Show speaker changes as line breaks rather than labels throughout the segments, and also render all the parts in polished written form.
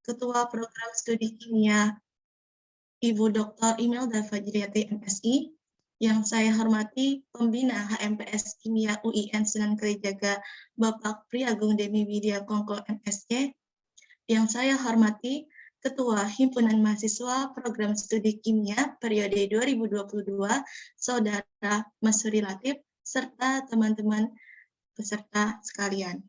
Ketua Program Studi Kimia Ibu Dr. Imelda Fajriati MSI, yang saya hormati Pembina HMPS Kimia UIN Sunan Kalijaga Bapak Priagung Demi Widya Kongko MSc, yang saya hormati Ketua Himpunan Mahasiswa Program Studi Kimia periode 2022, Saudara Masuri Latif, serta teman-teman peserta sekalian.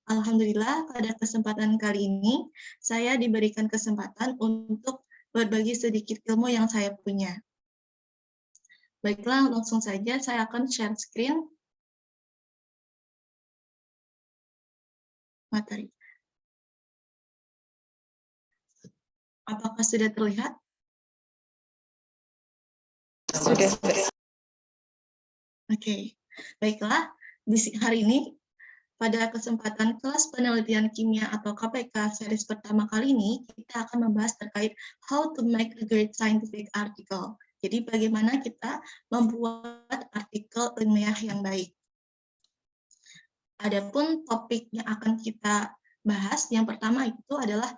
Alhamdulillah, pada kesempatan kali ini, saya diberikan kesempatan untuk berbagi sedikit ilmu yang saya punya. Baiklah, langsung saja saya akan share screen materi. Apakah sudah terlihat?
Sudah.
Oke, baiklah. Hari ini, pada kesempatan kelas penelitian kimia atau KPK series pertama kali ini, kita akan membahas terkait how to make a great scientific article. Jadi bagaimana kita membuat artikel ilmiah yang baik. Adapun topik yang akan kita bahas, yang pertama itu adalah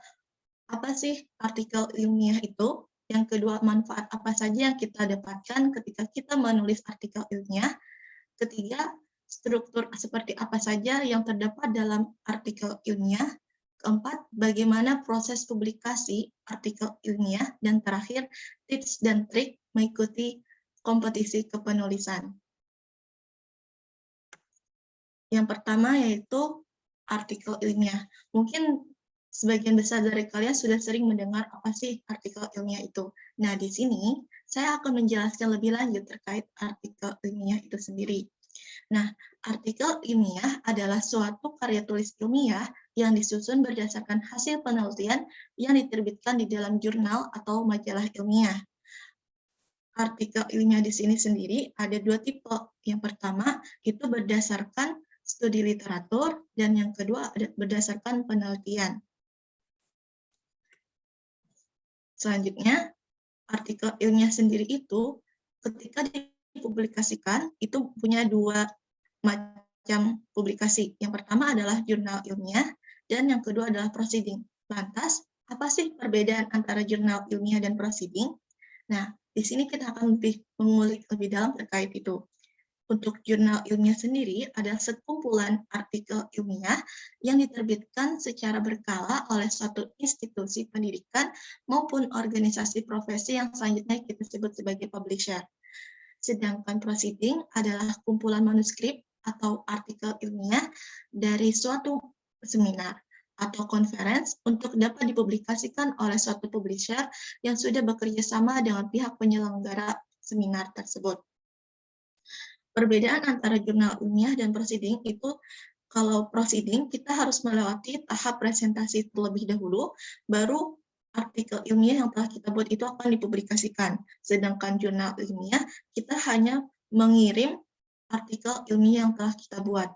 apa sih artikel ilmiah itu? Yang kedua, manfaat apa saja yang kita dapatkan ketika kita menulis artikel ilmiah? Ketiga, struktur seperti apa saja yang terdapat dalam artikel ilmiah. Keempat, bagaimana proses publikasi artikel ilmiah. Dan terakhir, tips dan trik mengikuti kompetisi kepenulisan. Yang pertama yaitu artikel ilmiah. Mungkin sebagian besar dari kalian sudah sering mendengar apa sih artikel ilmiah itu. Nah, di sini saya akan menjelaskan lebih lanjut terkait artikel ilmiah itu sendiri. Nah, artikel ilmiah adalah suatu karya tulis ilmiah yang disusun berdasarkan hasil penelitian yang diterbitkan di dalam jurnal atau majalah ilmiah. Artikel ilmiah di sini sendiri ada dua tipe. Yang pertama itu berdasarkan studi literatur, dan yang kedua berdasarkan penelitian. Selanjutnya, artikel ilmiah sendiri itu ketika dipublikasikan itu punya dua macam publikasi. Yang pertama adalah jurnal ilmiah, dan yang kedua adalah proceeding. Lantas, apa sih perbedaan antara jurnal ilmiah dan proceeding? Nah, di sini kita akan lebih mengulik lebih dalam terkait itu. Untuk jurnal ilmiah sendiri adalah sekumpulan artikel ilmiah yang diterbitkan secara berkala oleh suatu institusi pendidikan maupun organisasi profesi yang selanjutnya kita sebut sebagai publisher. Sedangkan proceeding adalah kumpulan manuskrip atau artikel ilmiah dari suatu seminar atau conference untuk dapat dipublikasikan oleh suatu publisher yang sudah bekerja sama dengan pihak penyelenggara seminar tersebut. Perbedaan antara jurnal ilmiah dan proceeding itu, kalau proceeding kita harus melewati tahap presentasi terlebih dahulu, baru artikel ilmiah yang telah kita buat itu akan dipublikasikan. Sedangkan jurnal ilmiah, kita hanya mengirim artikel ilmiah yang telah kita buat.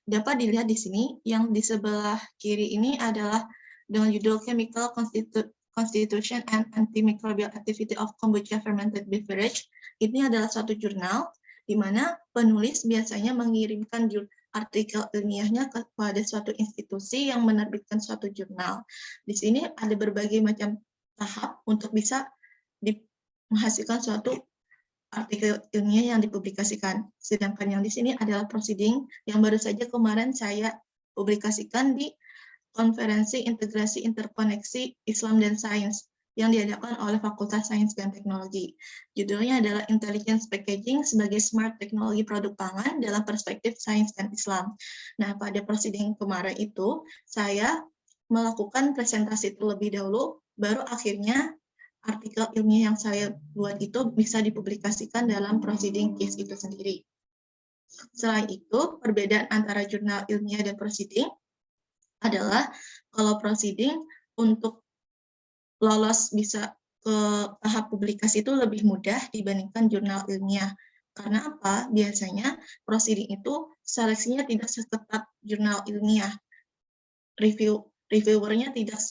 Dapat dilihat di sini, yang di sebelah kiri ini adalah dengan judul Chemical Constitution and Antimicrobial Activity of Kombucha Fermented Beverage. Ini adalah suatu jurnal di mana penulis biasanya mengirimkan artikel ilmiahnya kepada suatu institusi yang menerbitkan suatu jurnal. Di sini ada berbagai macam tahap untuk bisa menghasilkan suatu artikel ilmiah yang dipublikasikan. Sedangkan yang di sini adalah proceeding yang baru saja kemarin saya publikasikan di Konferensi Integrasi Interkoneksi Islam dan Sains yang diadakan oleh Fakultas Sains dan Teknologi. Judulnya adalah Intelligence Packaging sebagai Smart Teknologi Produk Pangan dalam Perspektif Sains dan Islam. Nah, pada proceeding kemarin itu, saya melakukan presentasi terlebih dahulu, baru akhirnya artikel ilmiah yang saya buat itu bisa dipublikasikan dalam proceeding case itu sendiri. Selain itu, perbedaan antara jurnal ilmiah dan proceeding adalah kalau proceeding untuk lolos bisa ke tahap publikasi itu lebih mudah dibandingkan jurnal ilmiah. Karena apa? Biasanya proceeding itu seleksinya tidak seketat jurnal ilmiah. Reviewernya tidak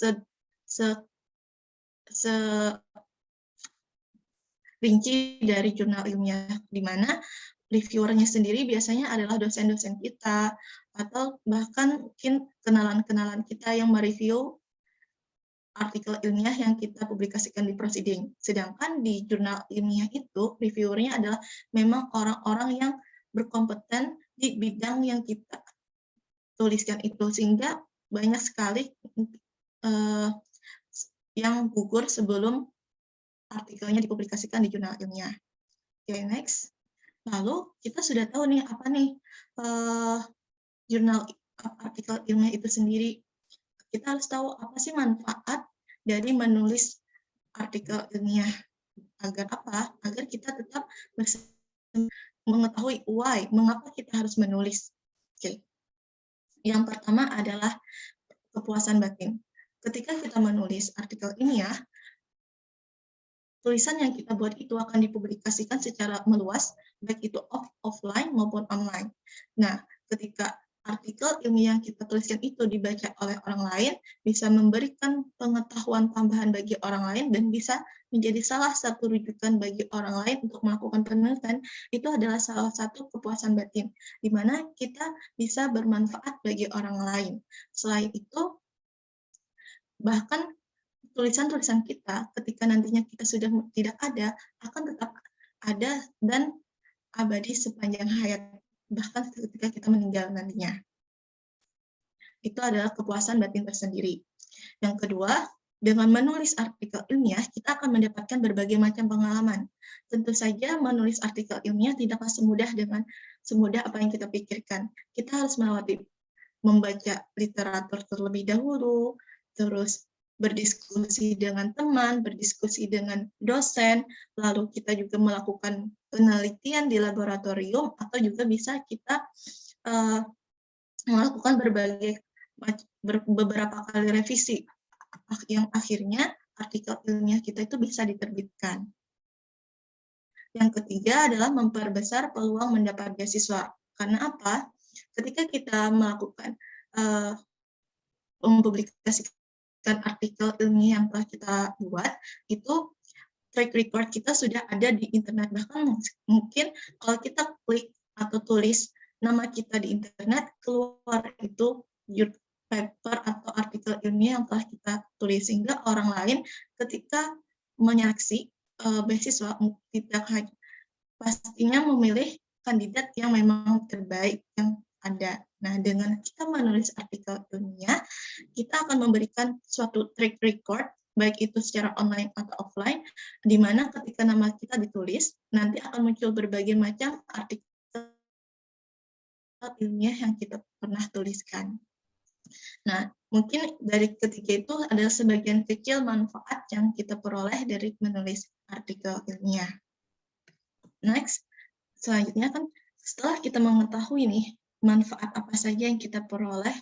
rinci dari jurnal ilmiah, di mana reviewernya sendiri biasanya adalah dosen-dosen kita atau bahkan mungkin kenalan-kenalan kita yang mereview artikel ilmiah yang kita publikasikan di Proceeding. Sedangkan di jurnal ilmiah itu, reviewernya adalah memang orang-orang yang berkompeten di bidang yang kita tuliskan itu, sehingga banyak sekali yang gugur sebelum artikelnya dipublikasikan di jurnal ilmiah. Oke, next. Lalu kita sudah tahu nih apa nih jurnal artikel ilmiah itu sendiri. Kita harus tahu apa sih manfaat dari menulis artikel ilmiah. Agar apa? Agar kita tetap mengetahui why, mengapa kita harus menulis. Oke. Yang pertama adalah kepuasan batin. Ketika kita menulis artikel ilmiah, tulisan yang kita buat itu akan dipublikasikan secara meluas, baik itu offline maupun online. Nah, ketika artikel ilmiah yang kita tuliskan itu dibaca oleh orang lain, bisa memberikan pengetahuan tambahan bagi orang lain, dan bisa menjadi salah satu rujukan bagi orang lain untuk melakukan penelitian, itu adalah salah satu kepuasan batin, di mana kita bisa bermanfaat bagi orang lain. Selain itu, bahkan tulisan-tulisan kita ketika nantinya kita sudah tidak ada, akan tetap ada dan abadi sepanjang hayat, bahkan ketika kita meninggal nantinya. Itu adalah kepuasan batin tersendiri. Yang kedua, dengan menulis artikel ilmiah, kita akan mendapatkan berbagai macam pengalaman. Tentu saja menulis artikel ilmiah tidaklah semudah apa yang kita pikirkan. Kita harus membaca literatur terlebih dahulu, terus berdiskusi dengan teman, berdiskusi dengan dosen, lalu kita juga melakukan penelitian di laboratorium, atau juga bisa kita melakukan beberapa kali revisi, yang akhirnya artikel ilmiah kita itu bisa diterbitkan. Yang ketiga adalah memperbesar peluang mendapat beasiswa. Karena apa? Ketika kita melakukan mempublikasikan artikel ilmiah yang telah kita buat, itu track record kita sudah ada di internet. Bahkan mungkin kalau kita klik atau tulis nama kita di internet, keluar itu paper atau artikel ilmiah yang telah kita tulis, sehingga orang lain ketika menyeleksi beasiswa tidak hanya pastinya memilih kandidat yang memang terbaik yang ada. Nah, dengan kita menulis artikel ilmiah, kita akan memberikan suatu track record, baik itu secara online atau offline, di mana ketika nama kita ditulis, nanti akan muncul berbagai macam artikel ilmiah yang kita pernah tuliskan. Nah, mungkin dari ketiga itu adalah sebagian kecil manfaat yang kita peroleh dari menulis artikel ilmiah. Next, selanjutnya kan setelah kita mengetahui nih manfaat apa saja yang kita peroleh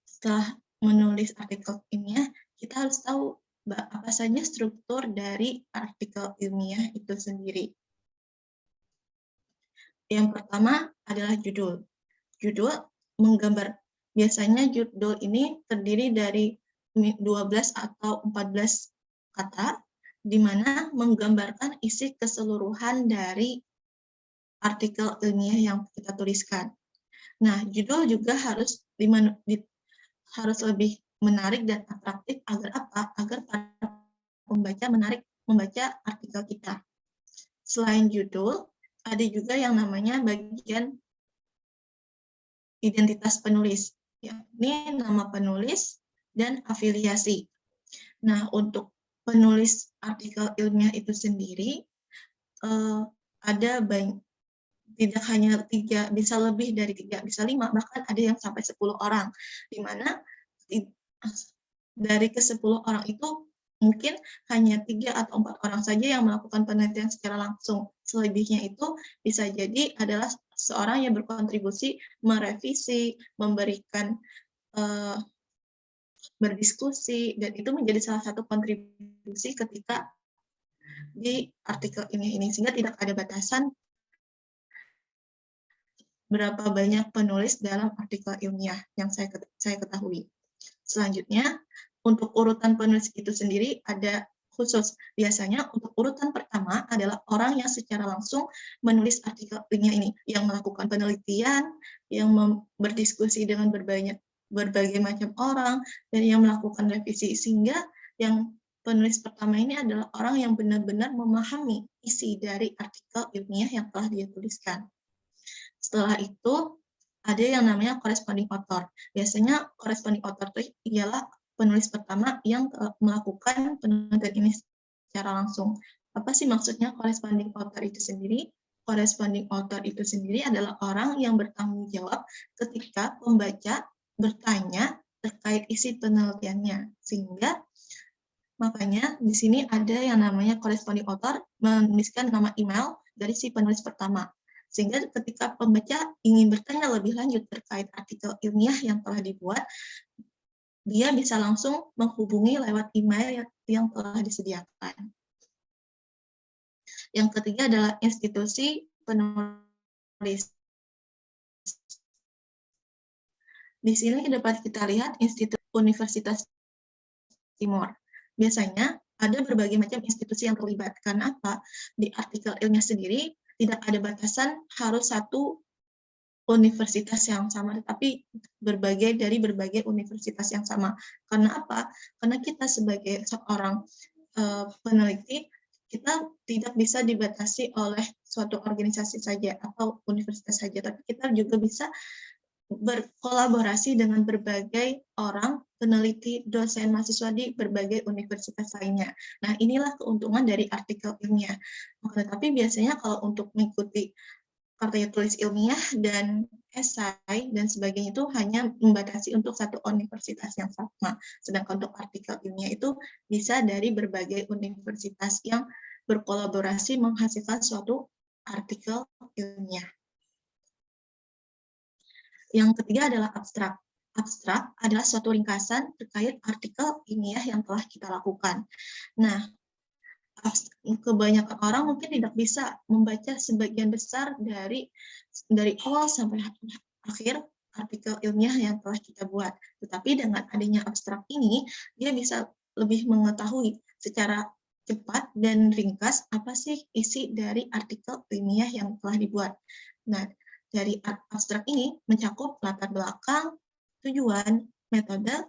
setelah menulis artikel ilmiah, kita harus tahu apa saja struktur dari artikel ilmiah itu sendiri. Yang pertama adalah judul. Judul menggambar, biasanya judul ini terdiri dari 12 atau 14 kata, di mana menggambarkan isi keseluruhan dari artikel ilmiah yang kita tuliskan. Nah, judul juga harus lebih menarik dan atraktif, agar apa? Agar para pembaca menarik membaca artikel kita. Selain judul, ada juga yang namanya bagian identitas penulis, yakni nama penulis dan afiliasi. Nah, untuk penulis artikel ilmiah itu sendiri, ada banyak, tidak hanya 3, bisa lebih dari 3, bisa 5, bahkan ada yang sampai 10 orang, di mana dari ke-10 orang itu mungkin hanya 3 atau 4 orang saja yang melakukan penelitian secara langsung. Selebihnya itu bisa jadi adalah seorang yang berkontribusi, merevisi, memberikan berdiskusi, dan itu menjadi salah satu kontribusi ketika di artikel ini, sehingga tidak ada batasan berapa banyak penulis dalam artikel ilmiah yang saya ketahui. Selanjutnya, untuk urutan penulis itu sendiri ada khusus. Biasanya untuk urutan pertama adalah orang yang secara langsung menulis artikel ilmiah ini, yang melakukan penelitian, yang berdiskusi dengan berbagai macam orang, dan yang melakukan revisi, sehingga yang penulis pertama ini adalah orang yang benar-benar memahami isi dari artikel ilmiah yang telah dia tuliskan. Setelah itu, ada yang namanya corresponding author. Biasanya corresponding author itu ialah penulis pertama yang melakukan penelitian ini secara langsung. Apa sih maksudnya corresponding author itu sendiri? Corresponding author itu sendiri adalah orang yang bertanggung jawab ketika pembaca bertanya terkait isi penelitiannya. Sehingga makanya di sini ada yang namanya corresponding author menuliskan nama email dari si penulis pertama. Sehingga ketika pembaca ingin bertanya lebih lanjut terkait artikel ilmiah yang telah dibuat, dia bisa langsung menghubungi lewat email yang telah disediakan. Yang ketiga adalah institusi penulis. Di sini dapat kita lihat Institut Universitas Timur. Biasanya ada berbagai macam institusi yang terlibat. Karena apa? Di artikel ilmiah sendiri tidak ada batasan harus satu universitas yang sama, tetapi dari berbagai universitas yang sama. Karena apa? Karena kita sebagai seorang peneliti, kita tidak bisa dibatasi oleh suatu organisasi saja atau universitas saja, tapi kita juga bisa berkolaborasi dengan berbagai orang, peneliti, dosen, mahasiswa di berbagai universitas lainnya. Nah, inilah keuntungan dari artikel ilmiah. Tetapi biasanya kalau untuk mengikuti karya tulis ilmiah dan esai dan sebagainya itu hanya membatasi untuk satu universitas yang sama. Sedangkan untuk artikel ilmiah itu bisa dari berbagai universitas yang berkolaborasi menghasilkan suatu artikel ilmiah. Yang ketiga adalah abstrak. Abstrak adalah suatu ringkasan terkait artikel ilmiah yang telah kita lakukan. Nah, kebanyakan orang mungkin tidak bisa membaca sebagian besar dari awal sampai akhir artikel ilmiah yang telah kita buat. Tetapi dengan adanya abstrak ini, dia bisa lebih mengetahui secara cepat dan ringkas apa sih isi dari artikel ilmiah yang telah dibuat. Nah, dari abstrak ini mencakup latar belakang, tujuan, metode,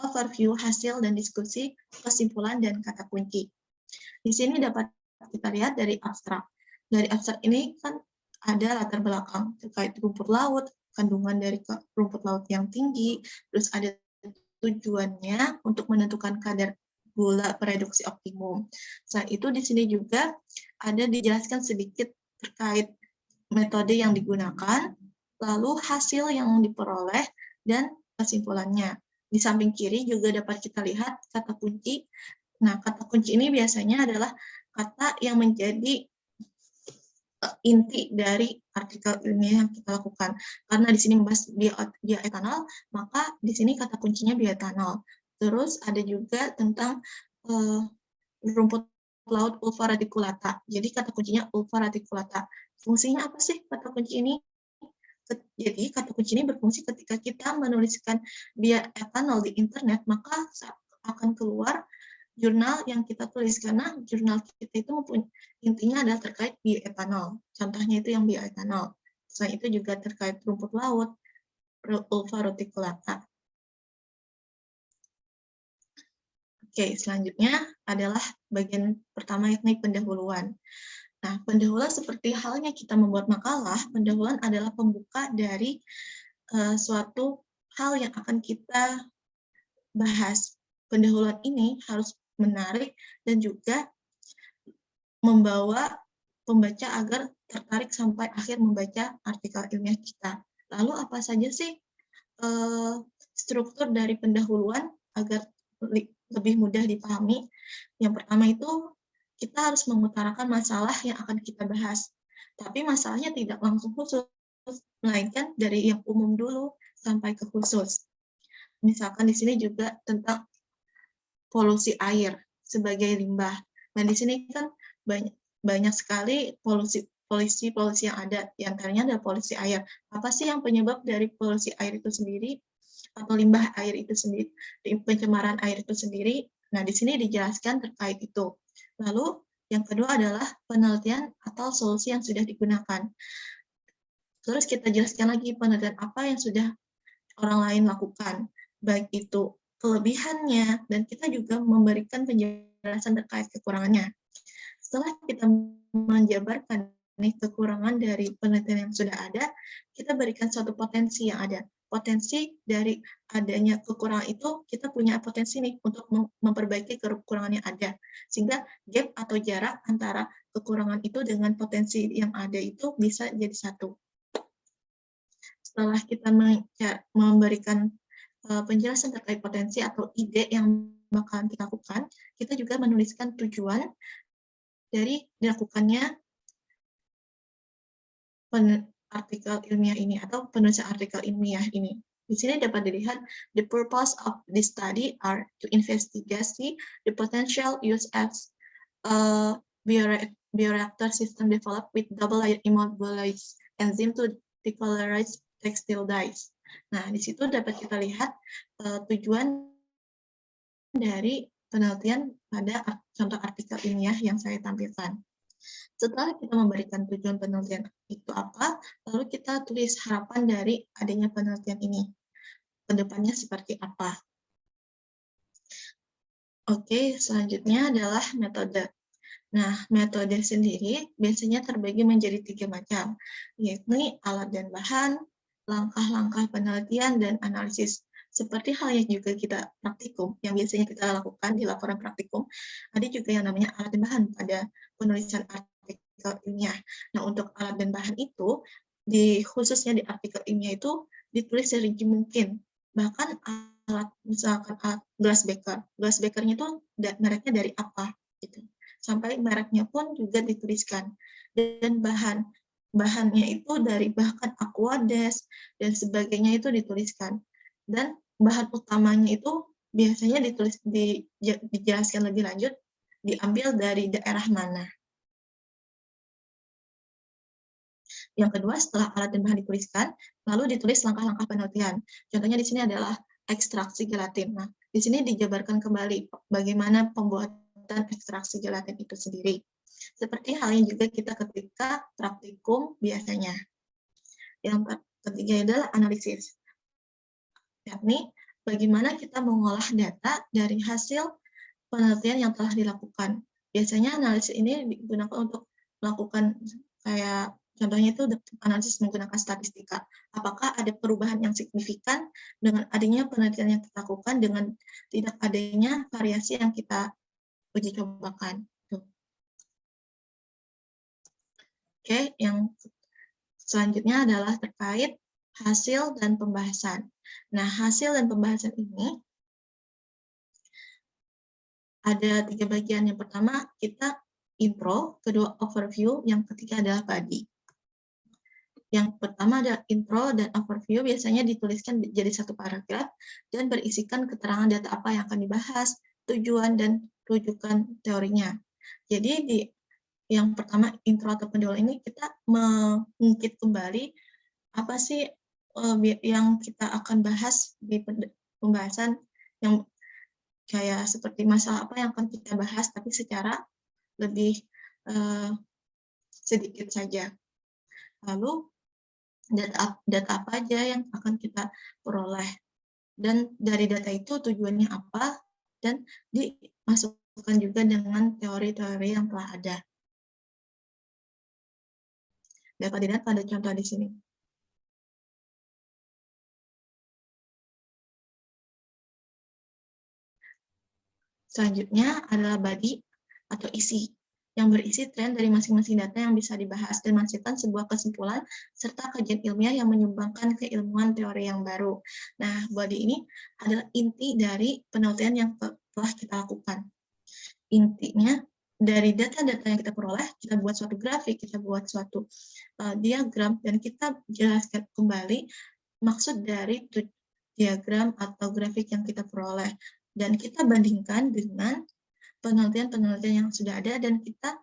overview, hasil, dan diskusi, kesimpulan, dan kata kunci. Di sini dapat kita lihat dari abstrak. Dari abstrak ini kan ada latar belakang terkait rumput laut, kandungan dari rumput laut yang tinggi, terus ada tujuannya untuk menentukan kadar gula reduksi optimum. Selain itu di sini juga ada dijelaskan sedikit terkait metode yang digunakan, lalu hasil yang diperoleh, dan kesimpulannya. Di samping kiri juga dapat kita lihat kata kunci. Nah, kata kunci ini biasanya adalah kata yang menjadi inti dari artikel ilmiah yang kita lakukan. Karena di sini membahas bioetanol, maka di sini kata kuncinya bioetanol. Terus ada juga tentang rumput laut ulva radiculata. Jadi kata kuncinya ulva radiculata. Fungsinya apa sih kata kunci ini? Jadi kata kunci ini berfungsi ketika kita menuliskan bioetanol di internet, maka akan keluar jurnal yang kita tulis, karena jurnal kita itu intinya adalah terkait bioetanol. Contohnya itu yang bioetanol. Selain itu juga terkait rumput laut, ulva radiculata. Oke, selanjutnya adalah bagian pertama, yakni pendahuluan. Nah, pendahuluan seperti halnya kita membuat makalah, pendahuluan adalah pembuka dari suatu hal yang akan kita bahas. Pendahuluan ini harus menarik dan juga membawa pembaca agar tertarik sampai akhir membaca artikel ilmiah kita. Lalu apa saja sih struktur dari pendahuluan agar lebih mudah dipahami? Yang pertama itu kita harus mengutarakan masalah yang akan kita bahas. Tapi masalahnya tidak langsung khusus, melainkan dari yang umum dulu sampai ke khusus. Misalkan di sini juga tentang polusi air sebagai limbah. Nah, di sini kan banyak sekali polusi yang ada. Di antaranya ada polusi air. Apa sih yang penyebab dari polusi air itu sendiri? Atau limbah air itu sendiri, pencemaran air itu sendiri? Nah, di sini dijelaskan terkait itu. Lalu, yang kedua adalah penelitian atau solusi yang sudah digunakan. Terus kita jelaskan lagi penelitian apa yang sudah orang lain lakukan, baik itu kelebihannya, dan kita juga memberikan penjelasan terkait kekurangannya. Setelah kita menjabarkan kekurangan dari penelitian yang sudah ada, kita berikan suatu potensi yang ada. Potensi dari adanya kekurangan itu, kita punya potensi nih untuk memperbaiki kekurangan yang ada. Sehingga gap atau jarak antara kekurangan itu dengan potensi yang ada itu bisa jadi satu. Setelah kita memberikan penjelasan terkait potensi atau ide yang bakalan kita lakukan, kita juga menuliskan tujuan dari dilakukannya artikel ilmiah ini atau penulisan artikel ilmiah ini. Di sini dapat dilihat, the purpose of this study are to investigate the potential use as a bioreactor system developed with double-layer immobilized enzyme to depolarize textile dyes. Nah, di situ dapat kita lihat tujuan dari penelitian pada contoh artikel ilmiah yang saya tampilkan. Setelah kita memberikan tujuan penelitian itu apa, lalu kita tulis harapan dari adanya penelitian ini. Kedepannya seperti apa. Oke, selanjutnya adalah metode. Nah, metode sendiri biasanya terbagi menjadi 3 macam, yakni alat dan bahan, langkah-langkah penelitian, dan analisis. Seperti hal yang juga kita praktikum, yang biasanya kita lakukan di laporan praktikum, ada juga yang namanya alat dan bahan pada penulisan artikel ilmiah. Nah, untuk alat dan bahan itu, khususnya di artikel ilmiah itu, ditulis serinci mungkin. Bahkan alat, misalkan alat glass beaker-nya itu mereknya dari apa, gitu. Sampai mereknya pun juga dituliskan. Dan bahannya itu dari bahkan aquades dan sebagainya itu dituliskan. Dan bahan utamanya itu biasanya dijelaskan lebih lanjut, diambil dari daerah mana. Yang kedua, setelah alat dan bahan dituliskan, lalu ditulis langkah-langkah penelitian. Contohnya di sini adalah ekstraksi gelatin. Nah, di sini dijabarkan kembali bagaimana pembuatan ekstraksi gelatin itu sendiri. Seperti halnya juga kita ketika praktikum biasanya. Yang ketiga adalah analisis. Yakni bagaimana kita mengolah data dari hasil penelitian yang telah dilakukan. Biasanya analisis ini digunakan untuk melakukan kayak contohnya itu analisis menggunakan statistika. Apakah ada perubahan yang signifikan dengan adanya penelitian yang kita lakukan dengan tidak adanya variasi yang kita uji cobakan. Oke, yang selanjutnya adalah terkait hasil dan pembahasan. Nah, hasil dan pembahasan ini ada 3 bagian. Yang pertama, kita intro, kedua overview, yang ketiga adalah body. Yang pertama ada intro dan overview, biasanya dituliskan jadi satu paragraf dan berisikan keterangan data apa yang akan dibahas, tujuan dan rujukan teorinya. Jadi di yang pertama intro atau pendahuluan ini kita mengungkit kembali apa sih yang kita akan bahas di pembahasan yang kayak seperti masalah apa yang akan kita bahas tapi secara lebih sedikit saja. Lalu data apa aja yang akan kita peroleh, dan dari data itu tujuannya apa, dan dimasukkan juga dengan teori-teori yang telah ada. Dapat dilihat pada contoh di sini. Selanjutnya adalah body atau isi, yang berisi tren dari masing-masing data yang bisa dibahas dan menghasilkan sebuah kesimpulan serta kajian ilmiah yang menyumbangkan keilmuan teori yang baru. Nah, body ini adalah inti dari penelitian yang telah kita lakukan. Intinya, dari data-data yang kita peroleh, kita buat suatu grafik, kita buat suatu diagram, dan kita jelaskan kembali maksud dari diagram atau grafik yang kita peroleh. Dan kita bandingkan dengan penelitian-penelitian yang sudah ada, dan kita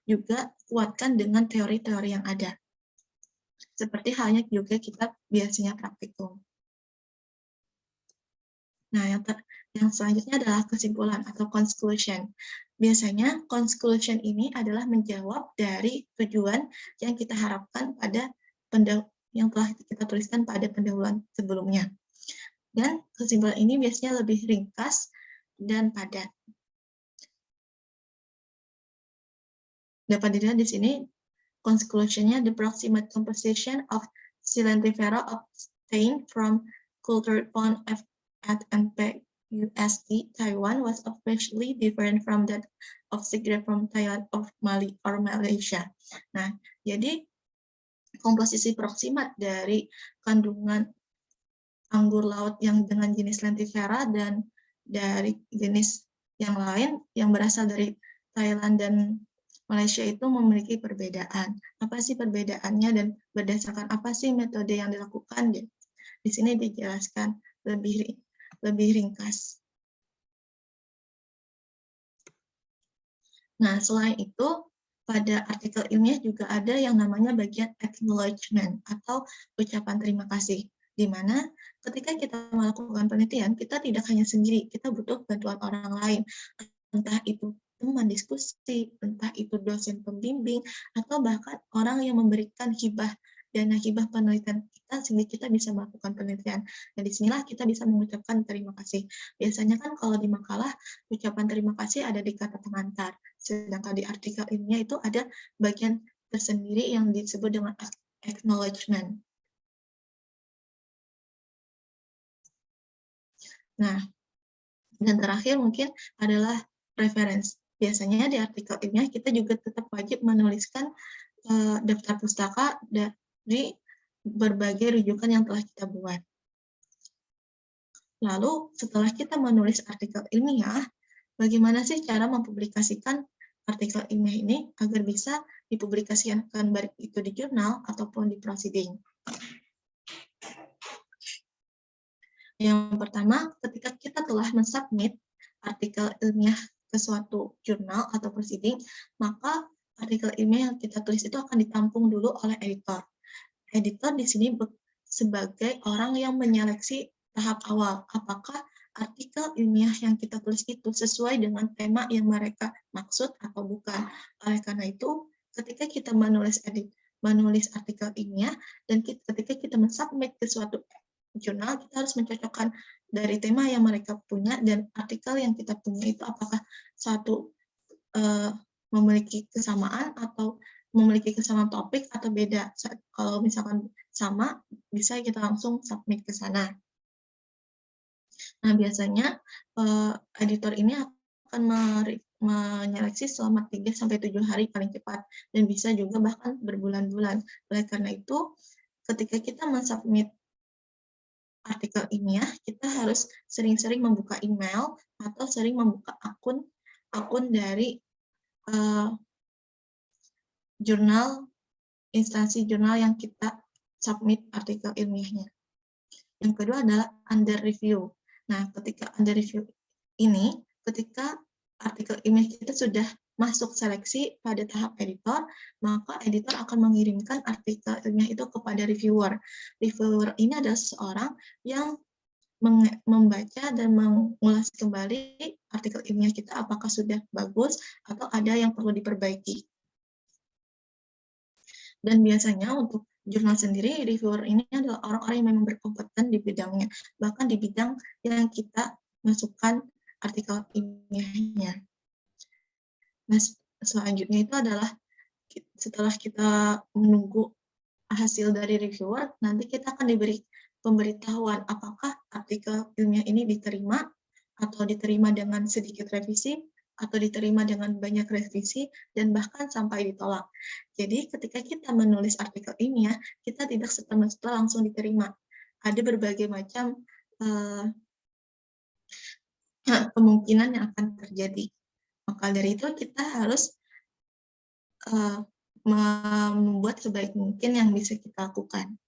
juga kuatkan dengan teori-teori yang ada. Seperti halnya juga kita biasanya praktikum. Nah, yang selanjutnya adalah kesimpulan atau conclusion. Biasanya conclusion ini adalah menjawab dari tujuan yang kita harapkan pada yang telah kita tuliskan pada pendahuluan sebelumnya. Dan kesimpulan ini biasanya lebih ringkas dan padat. Dapat dilihat di sini conclusion-nya, the proximate composition of Coelenterifera obtained from cultured pond at MPUST, Taiwan was obviously different from that of Sigrid from Thailand or Malaysia. Nah, jadi komposisi proksimat dari kandungan anggur laut yang dengan jenis lentifera dan dari jenis yang lain yang berasal dari Thailand dan Malaysia itu memiliki perbedaan. Apa sih perbedaannya dan berdasarkan apa sih metode yang dilakukan? Di sini dijelaskan lebih ringkas. Nah, selain itu, pada artikel ilmiah juga ada yang namanya bagian acknowledgement atau ucapan terima kasih, di mana ketika kita melakukan penelitian, kita tidak hanya sendiri, kita butuh bantuan orang lain, entah itu teman diskusi, entah itu dosen pembimbing, atau bahkan orang yang memberikan dana hibah penelitian kita sehingga kita bisa melakukan penelitian. Dan disinilah kita bisa mengucapkan terima kasih. Biasanya kan kalau di makalah, ucapan terima kasih ada di kata pengantar. Sedangkan di artikel ilmiah itu ada bagian tersendiri yang disebut dengan acknowledgement. Nah, dan terakhir mungkin adalah reference. Biasanya di artikel ilmiah kita juga tetap wajib menuliskan daftar pustaka dari berbagai rujukan yang telah kita buat. Lalu setelah kita menulis artikel ilmiah, bagaimana sih cara mempublikasikan artikel ilmiah ini agar bisa dipublikasikan baik itu di jurnal ataupun di proceeding? Yang pertama, ketika kita telah mensubmit artikel ilmiah ke suatu jurnal atau proceeding, maka artikel ilmiah yang kita tulis itu akan ditampung dulu oleh editor. Editor di sini sebagai orang yang menyeleksi tahap awal, apakah artikel ilmiah yang kita tulis itu sesuai dengan tema yang mereka maksud atau bukan. Oleh karena itu, ketika kita menulis artikel ilmiah dan ketika kita mensubmit ke suatu jurnal, kita harus mencocokkan dari tema yang mereka punya dan artikel yang kita punya itu apakah satu memiliki kesamaan atau memiliki kesamaan topik atau beda. Kalau misalkan sama, bisa kita langsung submit ke sana. Nah, biasanya editor ini akan menyeleksi selama 3-7 hari paling cepat, dan bisa juga bahkan berbulan-bulan. Oleh karena itu, ketika kita mensubmit artikel ilmiah, kita harus sering-sering membuka email atau sering membuka akun dari instansi jurnal yang kita submit artikel ilmiahnya. Yang kedua adalah under review. Nah, ketika under review ini, ketika artikel ilmiah kita sudah masuk seleksi pada tahap editor, maka editor akan mengirimkan artikel ilmiah itu kepada reviewer. Reviewer ini adalah seorang yang membaca dan mengulas kembali artikel ilmiah kita apakah sudah bagus atau ada yang perlu diperbaiki. Dan biasanya untuk jurnal sendiri, reviewer ini adalah orang-orang yang memang berkompeten di bidangnya, bahkan di bidang yang kita masukkan artikel ilmiahnya. Nah, selanjutnya itu adalah setelah kita menunggu hasil dari reviewer, nanti kita akan diberi pemberitahuan apakah artikel ilmiah ini diterima atau diterima dengan sedikit revisi atau diterima dengan banyak revisi dan bahkan sampai ditolak. Jadi ketika kita menulis artikel ilmiah, kita tidak serta-merta langsung diterima. Ada berbagai macam kemungkinan yang akan terjadi. Maka dari itu kita harus membuat sebaik mungkin yang bisa kita lakukan.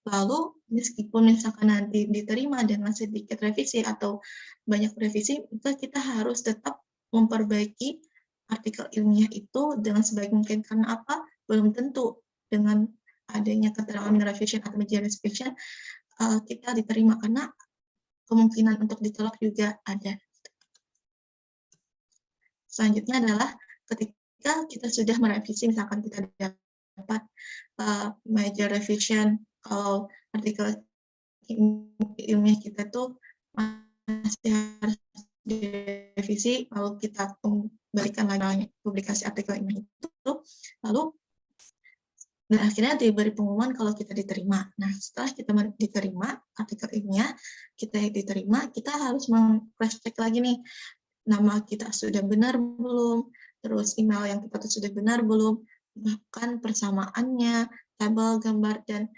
Lalu, meskipun misalkan nanti diterima dengan sedikit revisi atau banyak revisi, itu kita harus tetap memperbaiki artikel ilmiah itu dengan sebaik mungkin. Karena apa? Belum tentu dengan adanya keterangan revision atau major revision, kita diterima, karena kemungkinan untuk ditolak juga ada. Selanjutnya adalah ketika kita sudah merevisi, misalkan kita dapat major revision, kalau artikel ilmiah kita tuh masih harus direvisi, lalu kita kembalikan lagi publikasi artikel ilmiah itu, lalu dan akhirnya diberi pengumuman kalau kita diterima. Nah, setelah kita diterima artikel ilmiah, kita diterima, kita harus meng-cross check lagi nih, nama kita sudah benar belum, terus email yang kita tuh sudah benar belum, bahkan persamaannya, tabel, gambar, dan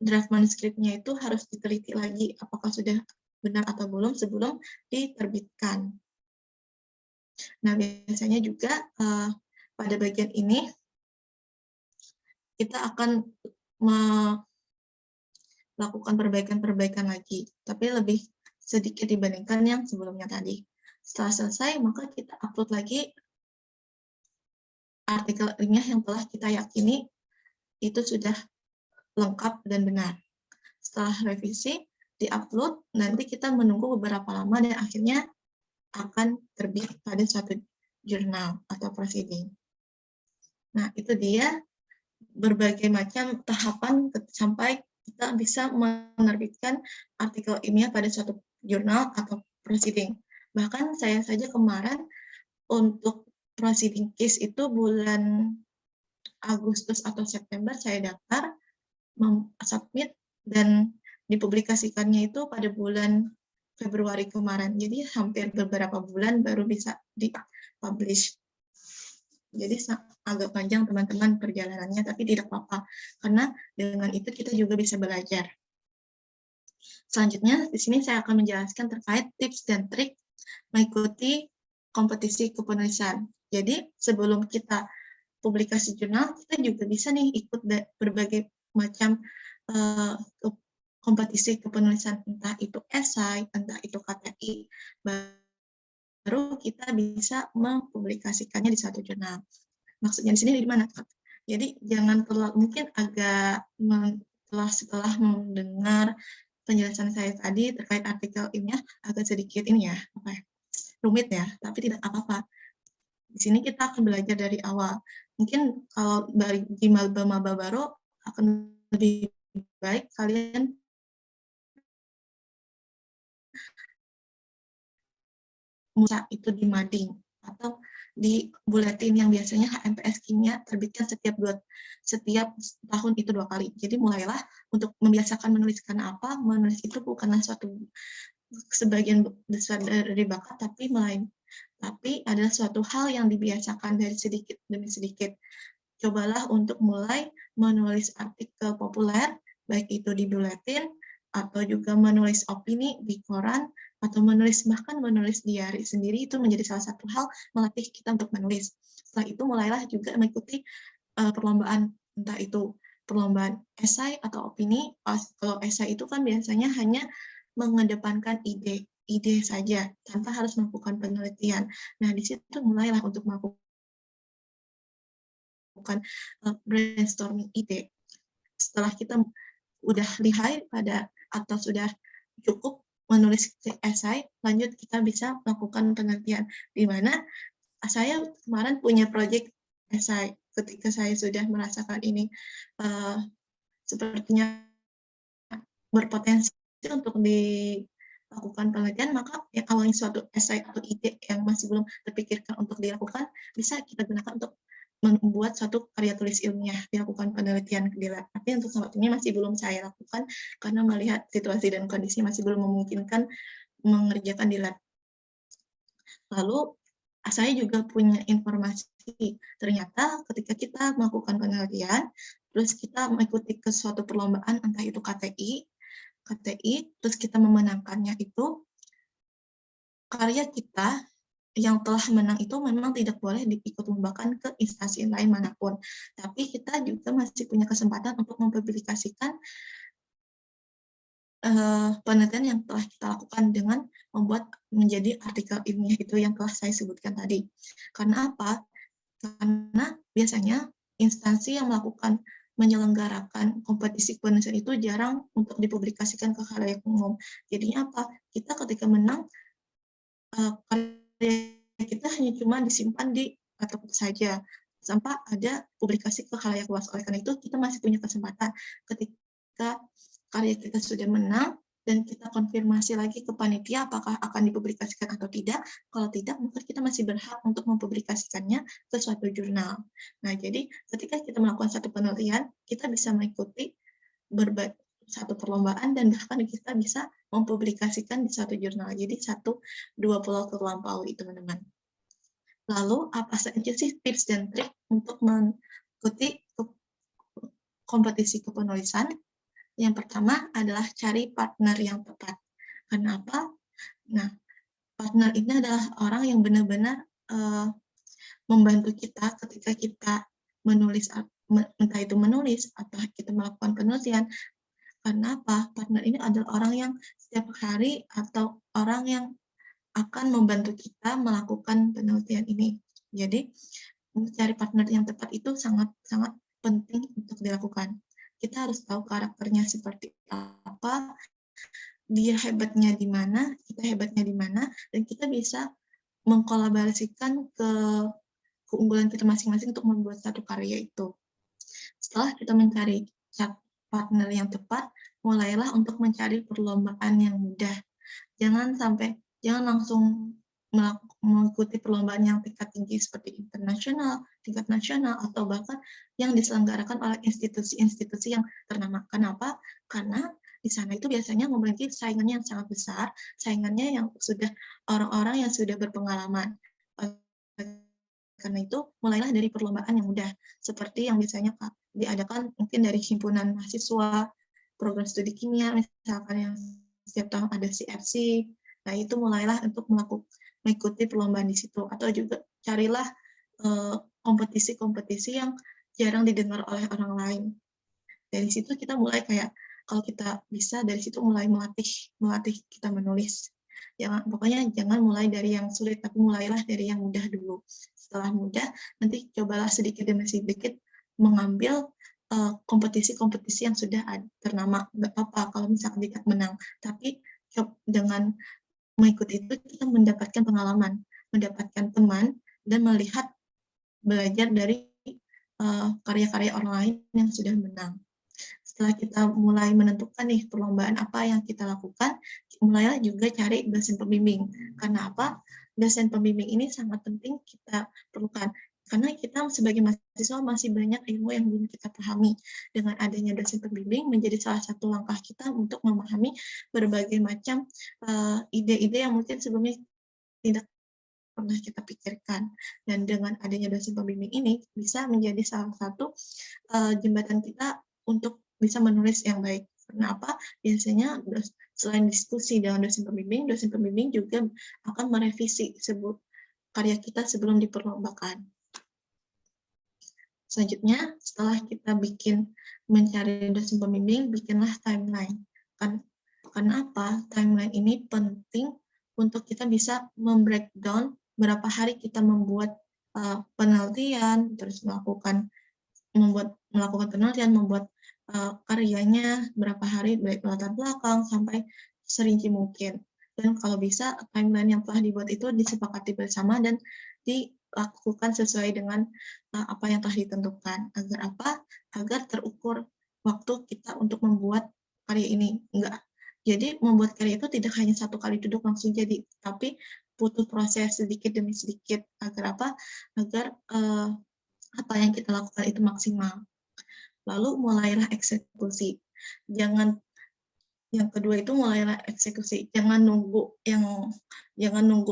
draft manuskripnya itu harus diteliti lagi apakah sudah benar atau belum sebelum diterbitkan. Nah, biasanya juga pada bagian ini kita akan melakukan perbaikan-perbaikan lagi, tapi lebih sedikit dibandingkan yang sebelumnya tadi. Setelah selesai, maka kita upload lagi artikel ilmiah yang telah kita yakini itu sudah lengkap dan benar. Setelah revisi, di-upload, nanti kita menunggu beberapa lama dan akhirnya akan terbit pada suatu jurnal atau proceeding. Nah, itu dia berbagai macam tahapan sampai kita bisa menerbitkan artikel ilmiah pada suatu jurnal atau proceeding. Bahkan saya saja kemarin untuk proceeding case itu bulan Agustus atau September saya daftar, submit, dan dipublikasikannya itu pada bulan Februari kemarin. Jadi hampir beberapa bulan baru bisa di-publish. Jadi agak panjang teman-teman perjalanannya, tapi tidak apa-apa. Karena dengan itu kita juga bisa belajar. Selanjutnya, di sini saya akan menjelaskan terkait tips dan trik mengikuti kompetisi kepenulisan. Jadi sebelum kita publikasi jurnal, kita juga bisa nih ikut berbagai macam kompetisi kepenulisan, entah itu esai, entah itu KTI, baru kita bisa mempublikasikannya di suatu jurnal. Maksudnya di sini di mana? Jadi jangan terlalu, mungkin agak setelah mendengar penjelasan saya tadi terkait artikel ilmiah agak sedikit ini ya, rumit ya, tapi tidak apa-apa. Di sini kita akan belajar dari awal. Mungkin kalau bagi maba baru akan lebih baik kalian itu di mading atau di buletin yang biasanya HMPS Kimia terbitkan setiap tahun itu 2 kali. Jadi mulailah untuk membiasakan menulis, karena apa? Menulis itu bukanlah suatu sebagian besar dari bakat, tapi adalah suatu hal yang dibiasakan dari sedikit demi sedikit. Cobalah untuk mulai menulis artikel populer, baik itu di buletin, atau juga menulis opini di koran, atau bahkan menulis diary sendiri, itu menjadi salah satu hal melatih kita untuk menulis. Setelah itu mulailah juga mengikuti perlombaan, entah itu perlombaan esai atau opini. Kalau esai itu kan biasanya hanya mengedepankan ide saja tanpa harus melakukan penelitian. Nah, di situ mulailah untuk melakukan brainstorming ide. Setelah kita udah lihai atau sudah cukup menulis esai, lanjut kita bisa melakukan penelitian. Di mana saya kemarin punya proyek esai. Ketika saya sudah merasakan ini sepertinya berpotensi untuk dilakukan penelitian, maka yang awalnya suatu esai atau ide yang masih belum terpikirkan untuk dilakukan, bisa kita gunakan untuk membuat suatu karya tulis ilmiah, dilakukan penelitian di lab. Tapi untuk saat ini masih belum saya lakukan karena melihat situasi dan kondisi masih belum memungkinkan mengerjakan di lab. Lalu saya juga punya informasi, ternyata ketika kita melakukan penelitian, terus kita mengikuti ke suatu perlombaan, entah itu KTI, terus kita memenangkannya, itu karya kita yang telah menang itu memang tidak boleh diikut lombakan ke instansi lain manapun. Tapi kita juga masih punya kesempatan untuk mempublikasikan penelitian yang telah kita lakukan dengan membuat menjadi artikel ilmiah itu yang telah saya sebutkan tadi. Karena apa? Karena biasanya instansi yang melakukan menyelenggarakan kompetisi penulisan itu jarang untuk dipublikasikan ke khalayak umum. Jadinya apa? Kita ketika menang, karya kita hanya cuma disimpan di laptop saja, sampai ada publikasi ke khalayak luas. Oleh karena itu, kita masih punya kesempatan ketika karya kita sudah menang, dan kita konfirmasi lagi ke panitia apakah akan dipublikasikan atau tidak. Kalau tidak, maka kita masih berhak untuk mempublikasikannya ke suatu jurnal. Nah, jadi ketika kita melakukan satu penelitian, kita bisa mengikuti satu perlombaan dan bahkan kita bisa mempublikasikan di satu jurnal. Jadi dua pulau terlampaui, teman-teman. Lalu apa saja sih tips dan trik untuk mengikuti kompetisi kepenulisan? Yang pertama adalah cari partner yang tepat. Kenapa? Nah, partner ini adalah orang yang benar-benar membantu kita ketika kita menulis, entah itu menulis atau kita melakukan penelitian. Karena apa? Partner ini adalah orang yang setiap hari atau orang yang akan membantu kita melakukan penelitian ini. Jadi, mencari partner yang tepat itu sangat-sangat penting untuk dilakukan. Kita harus tahu karakternya seperti apa, dia hebatnya di mana, kita hebatnya di mana, dan kita bisa mengkolaborasikan keunggulan kita masing-masing untuk membuat satu karya itu. Setelah kita mencari partner yang tepat, mulailah untuk mencari perlombaan yang mudah. Jangan langsung mengikuti perlombaan yang tingkat tinggi seperti internasional, tingkat nasional, atau bahkan yang diselenggarakan oleh institusi-institusi yang ternama. Kenapa? Karena di sana itu biasanya memiliki saingannya yang sangat besar, saingannya yang sudah orang-orang yang sudah berpengalaman. Karena itu, mulailah dari perlombaan yang mudah, seperti yang biasanya diadakan mungkin dari himpunan mahasiswa, program studi kimia, misalkan yang setiap tahun ada CFC. Nah, itu mulailah untuk mengikuti perlombaan di situ, atau juga carilah kompetisi-kompetisi yang jarang didengar oleh orang lain. Dari situ kita mulai kayak, kalau kita bisa dari situ mulai melatih kita menulis. Pokoknya jangan mulai dari yang sulit, tapi mulailah dari yang mudah dulu. Setelah mudah, nanti cobalah sedikit demi sedikit mengambil kompetisi-kompetisi yang sudah ternama. Nggak apa-apa kalau misalkan tidak menang, tapi dengan mengikuti itu kita mendapatkan pengalaman, mendapatkan teman, dan belajar dari karya-karya orang lain yang sudah menang. Setelah kita mulai menentukan nih perlombaan apa yang kita lakukan, mulailah juga cari dosen pembimbing. Karena apa? Dosen pembimbing ini sangat penting kita perlukan. Karena kita sebagai mahasiswa masih banyak ilmu yang belum kita pahami. Dengan adanya dosen pembimbing menjadi salah satu langkah kita untuk memahami berbagai macam ide-ide yang mungkin sebelumnya tidak pernah kita pikirkan. Dan dengan adanya dosen pembimbing ini bisa menjadi salah satu jembatan kita untuk bisa menulis yang baik. Kenapa? Biasanya selain diskusi dengan dosen pembimbing juga akan merevisi karya kita sebelum diperlombakan. Selanjutnya, setelah kita mencari dosen pembimbing, bikinlah timeline. Karena apa? Timeline ini penting untuk kita bisa membreakdown berapa hari kita membuat penelitian, terus melakukan penelitian, membuat karyanya, berapa hari, baik latar belakang sampai serinci mungkin. Dan kalau bisa, timeline yang telah dibuat itu disepakati bersama dan dilakukan sesuai dengan apa yang telah ditentukan. Agar apa? Agar terukur waktu kita untuk membuat karya ini. Jadi membuat karya itu tidak hanya satu kali duduk langsung jadi, tapi butuh proses sedikit demi sedikit. Agar apa? Agar apa yang kita lakukan itu maksimal. Lalu mulailah eksekusi. Yang kedua itu mulailah eksekusi. Jangan nunggu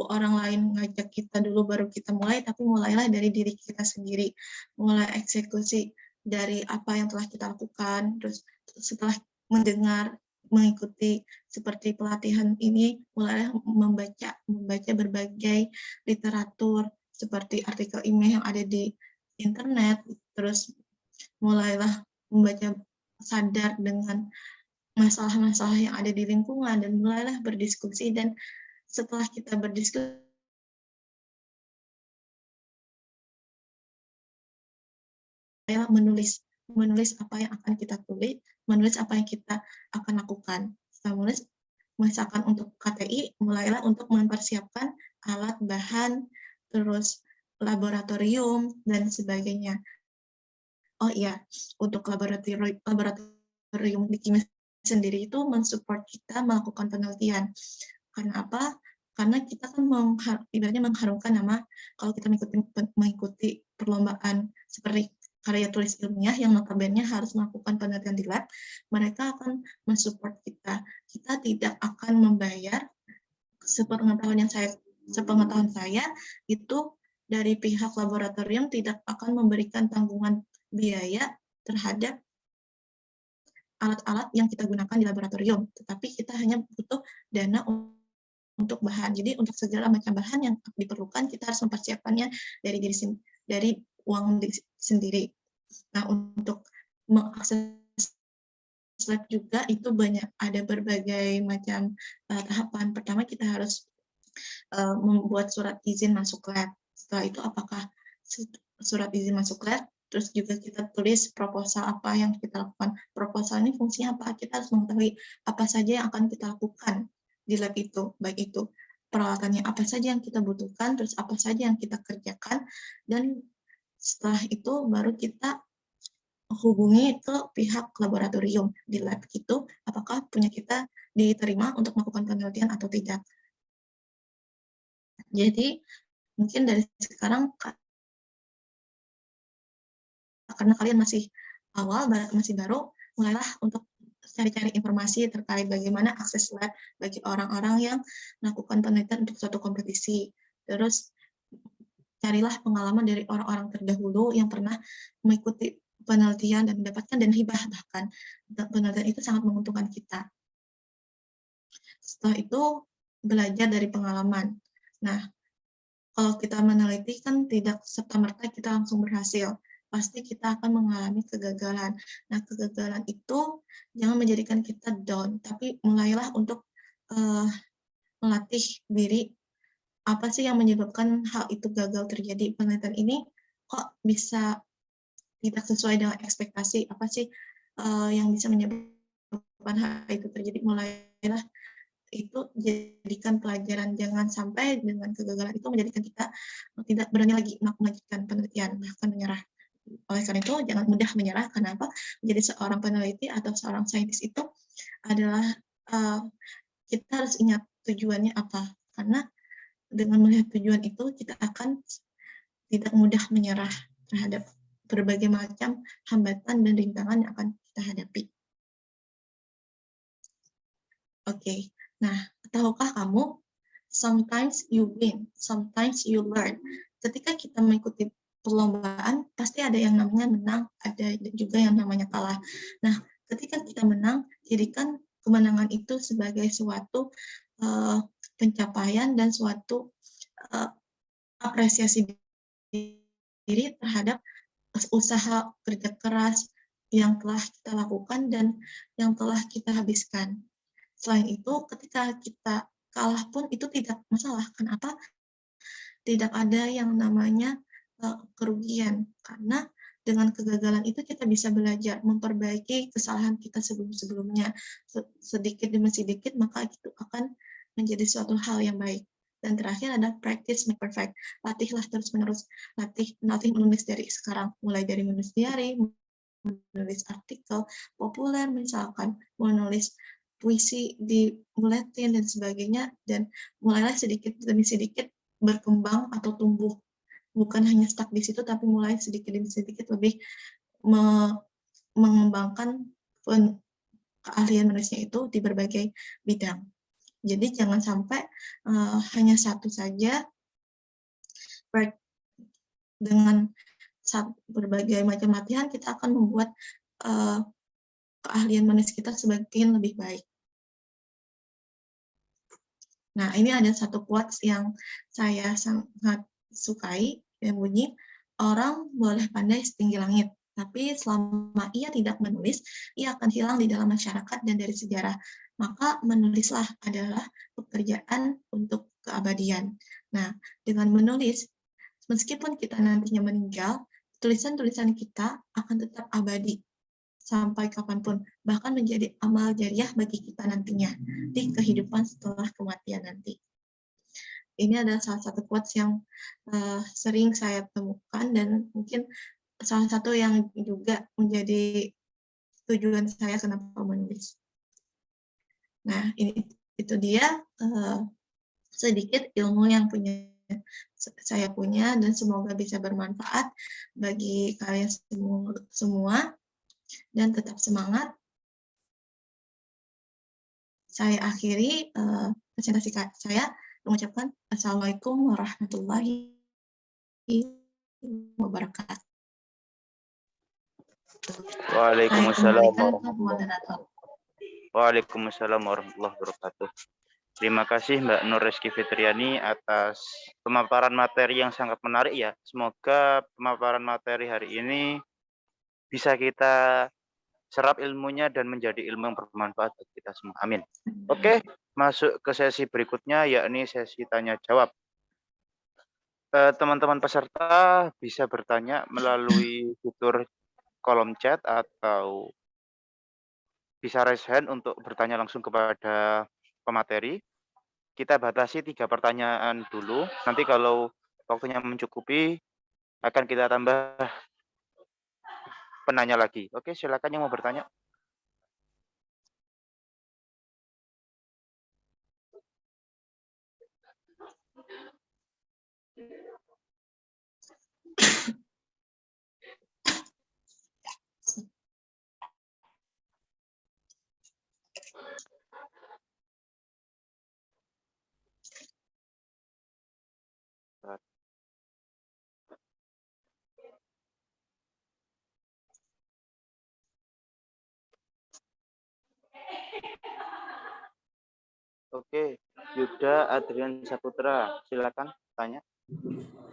orang lain ngajak kita dulu baru kita mulai, tapi mulailah dari diri kita sendiri. Mulai eksekusi dari apa yang telah kita lakukan. Terus setelah mendengar, mengikuti seperti pelatihan ini, mulailah membaca berbagai literatur seperti artikel email yang ada di internet. Terus mulailah membaca, sadar dengan masalah-masalah yang ada di lingkungan, dan mulailah berdiskusi. Dan setelah kita berdiskusi, menulis menulis apa yang akan kita tulis, menulis apa yang kita akan lakukan. Setelah menulis, misalkan untuk KTI, mulailah untuk mempersiapkan alat, bahan, terus laboratorium, dan sebagainya. Oh iya, untuk laboratorium di kimia sendiri itu mensupport kita melakukan penelitian. Karena apa? Karena kita kan ibaratnya mengharumkan nama kalau kita mengikuti perlombaan seperti karya tulis ilmiah yang notabene harus melakukan penelitian di lab, mereka akan mensupport kita. Kita tidak akan membayar, sepengetahuan saya itu dari pihak laboratorium tidak akan memberikan tanggungan biaya terhadap alat-alat yang kita gunakan di laboratorium, tetapi kita hanya butuh dana untuk bahan. Jadi untuk segala macam bahan yang diperlukan kita harus mempersiapkannya dari uang sendiri. Nah, untuk mengakses lab juga itu ada berbagai macam tahapan. Pertama kita harus membuat surat izin masuk lab. Setelah itu apakah surat izin masuk lab, terus juga kita tulis proposal apa yang kita lakukan. Proposal ini fungsinya apa? Kita harus mengetahui apa saja yang akan kita lakukan di lab itu, baik itu peralatannya apa saja yang kita butuhkan, terus apa saja yang kita kerjakan, dan setelah itu baru kita hubungi ke pihak laboratorium di lab itu, apakah punya kita diterima untuk melakukan penelitian atau tidak. Jadi mungkin dari sekarang, karena kalian masih awal, masih baru, mulailah untuk cari-cari informasi terkait bagaimana akses lab bagi orang-orang yang melakukan penelitian untuk suatu kompetisi. Terus carilah pengalaman dari orang-orang terdahulu yang pernah mengikuti penelitian dan mendapatkan dan hibah, bahkan penelitian itu sangat menguntungkan kita. Setelah itu belajar dari pengalaman. Nah, kalau kita meneliti kan tidak serta-merta kita langsung berhasil. Pasti kita akan mengalami kegagalan. Nah, kegagalan itu jangan menjadikan kita down, tapi mulailah untuk melatih diri. Apa sih yang menyebabkan hal itu gagal terjadi? Penelitian ini kok bisa tidak sesuai dengan ekspektasi? Apa sih yang bisa menyebabkan hal itu terjadi? Mulailah itu jadikan pelajaran, jangan sampai dengan kegagalan itu menjadikan kita tidak berani lagi melanjutkan penelitian, bahkan menyerah. Oleh karena itu jangan mudah menyerah. Kenapa? Menjadi seorang peneliti atau seorang saintis itu adalah kita harus ingat tujuannya apa, karena dengan melihat tujuan itu kita akan tidak mudah menyerah terhadap berbagai macam hambatan dan rintangan yang akan kita hadapi. Oke. Nah, tahukah kamu, sometimes you win, sometimes you learn. Ketika kita mengikuti perlombaan, pasti ada yang namanya menang, ada juga yang namanya kalah. Nah, ketika kita menang, jadikan kemenangan itu sebagai suatu pencapaian dan suatu apresiasi diri terhadap usaha kerja keras yang telah kita lakukan dan yang telah kita habiskan. Selain itu, ketika kita kalah pun itu tidak masalah. Kenapa? Tidak ada yang namanya kerugian. Karena dengan kegagalan itu kita bisa belajar, memperbaiki kesalahan kita sebelum-sebelumnya. Sedikit demi sedikit, maka itu akan menjadi suatu hal yang baik. Dan terakhir ada practice make perfect. Latihlah terus-menerus. Latih menulis dari sekarang. Mulai dari menulis diary, menulis artikel populer misalkan, menulis puisi di buletin dan sebagainya, dan mulailah sedikit demi sedikit berkembang atau tumbuh, bukan hanya stuck di situ, tapi mulai sedikit demi sedikit lebih mengembangkan keahlian menulisnya itu di berbagai bidang. Jadi jangan sampai hanya satu saja. Dengan berbagai macam latihan kita akan membuat keahlian menulis kita semakin lebih baik. Nah, ini ada satu quotes yang saya sangat sukai, yang bunyi, orang boleh pandai setinggi langit, tapi selama ia tidak menulis, ia akan hilang di dalam masyarakat dan dari sejarah. Maka menulislah adalah pekerjaan untuk keabadian. Nah, dengan menulis, meskipun kita nantinya meninggal, tulisan-tulisan kita akan tetap abadi sampai kapanpun, bahkan menjadi amal jariah bagi kita nantinya di kehidupan setelah kematian nanti. Ini adalah salah satu quotes yang sering saya temukan dan mungkin salah satu yang juga menjadi tujuan saya kenapa menulis. Nah, itu dia sedikit ilmu yang saya punya dan semoga bisa bermanfaat bagi kalian semua dan tetap semangat. Saya akhiri presentasi saya mengucapkan Assalamualaikum warahmatullahi wabarakatuh.
Waalaikumsalam warahmatullahi wabarakatuh. Terima kasih Mbak Nur Rizky Fitriani atas pemaparan materi yang sangat menarik ya. Semoga pemaparan materi hari ini bisa kita serap ilmunya dan menjadi ilmu yang bermanfaat bagi kita semua. Amin. Oke, masuk ke sesi berikutnya yakni sesi tanya jawab. Teman-teman peserta bisa bertanya melalui fitur kolom chat atau bisa raise hand untuk bertanya langsung kepada pemateri. Kita batasi 3 pertanyaan dulu. Nanti kalau waktunya mencukupi, akan kita tambah penanya lagi. Oke, silakan yang mau bertanya. Oke, Yuda Adrian Saputra, silakan tanya.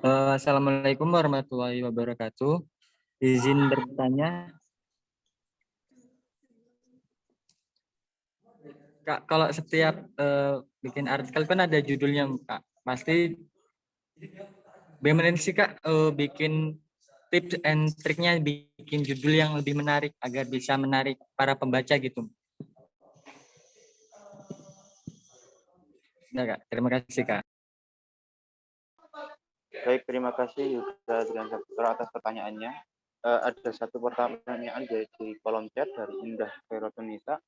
Assalamualaikum warahmatullahi wabarakatuh. Izin bertanya, Kak, kalau setiap bikin artikel kan ada judulnya, Kak. Pasti bagaimana sih, Kak, bikin tips and triknya bikin judul yang lebih menarik agar bisa menarik para pembaca gitu. Nah, Kak, terima kasih, Kak.
Baik, terima kasih Yuda Adrian Saputra atas pertanyaannya. Ada satu pertanyaan di kolom chat dari Indah Verotunisa.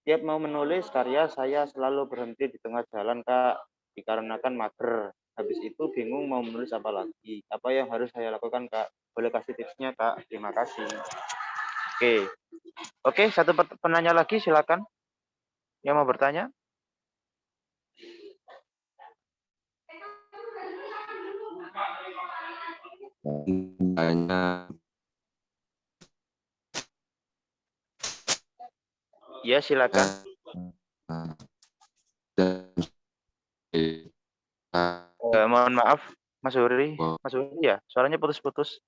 Tiap mau menulis karya saya selalu berhenti di tengah jalan, Kak, dikarenakan mager. Habis itu bingung mau menulis apa lagi. Apa yang harus saya lakukan, Kak? Boleh kasih tipsnya, Kak? Terima kasih. Oke, satu penanya lagi, silakan. Yang mau bertanya? Ya, silakan. Mohon maaf, Mas Huri. Mas Huri ya, suaranya putus-putus.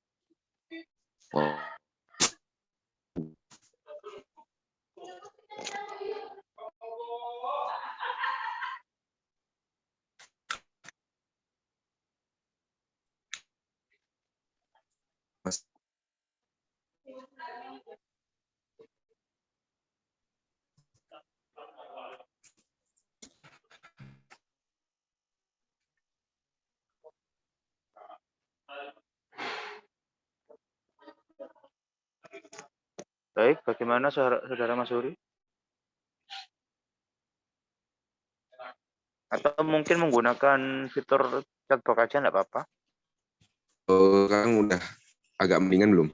Baik, bagaimana saudara Mas Huri? Atau mungkin menggunakan fitur chatbox aja enggak apa-apa?
Sekarang udah agak mendingan belum?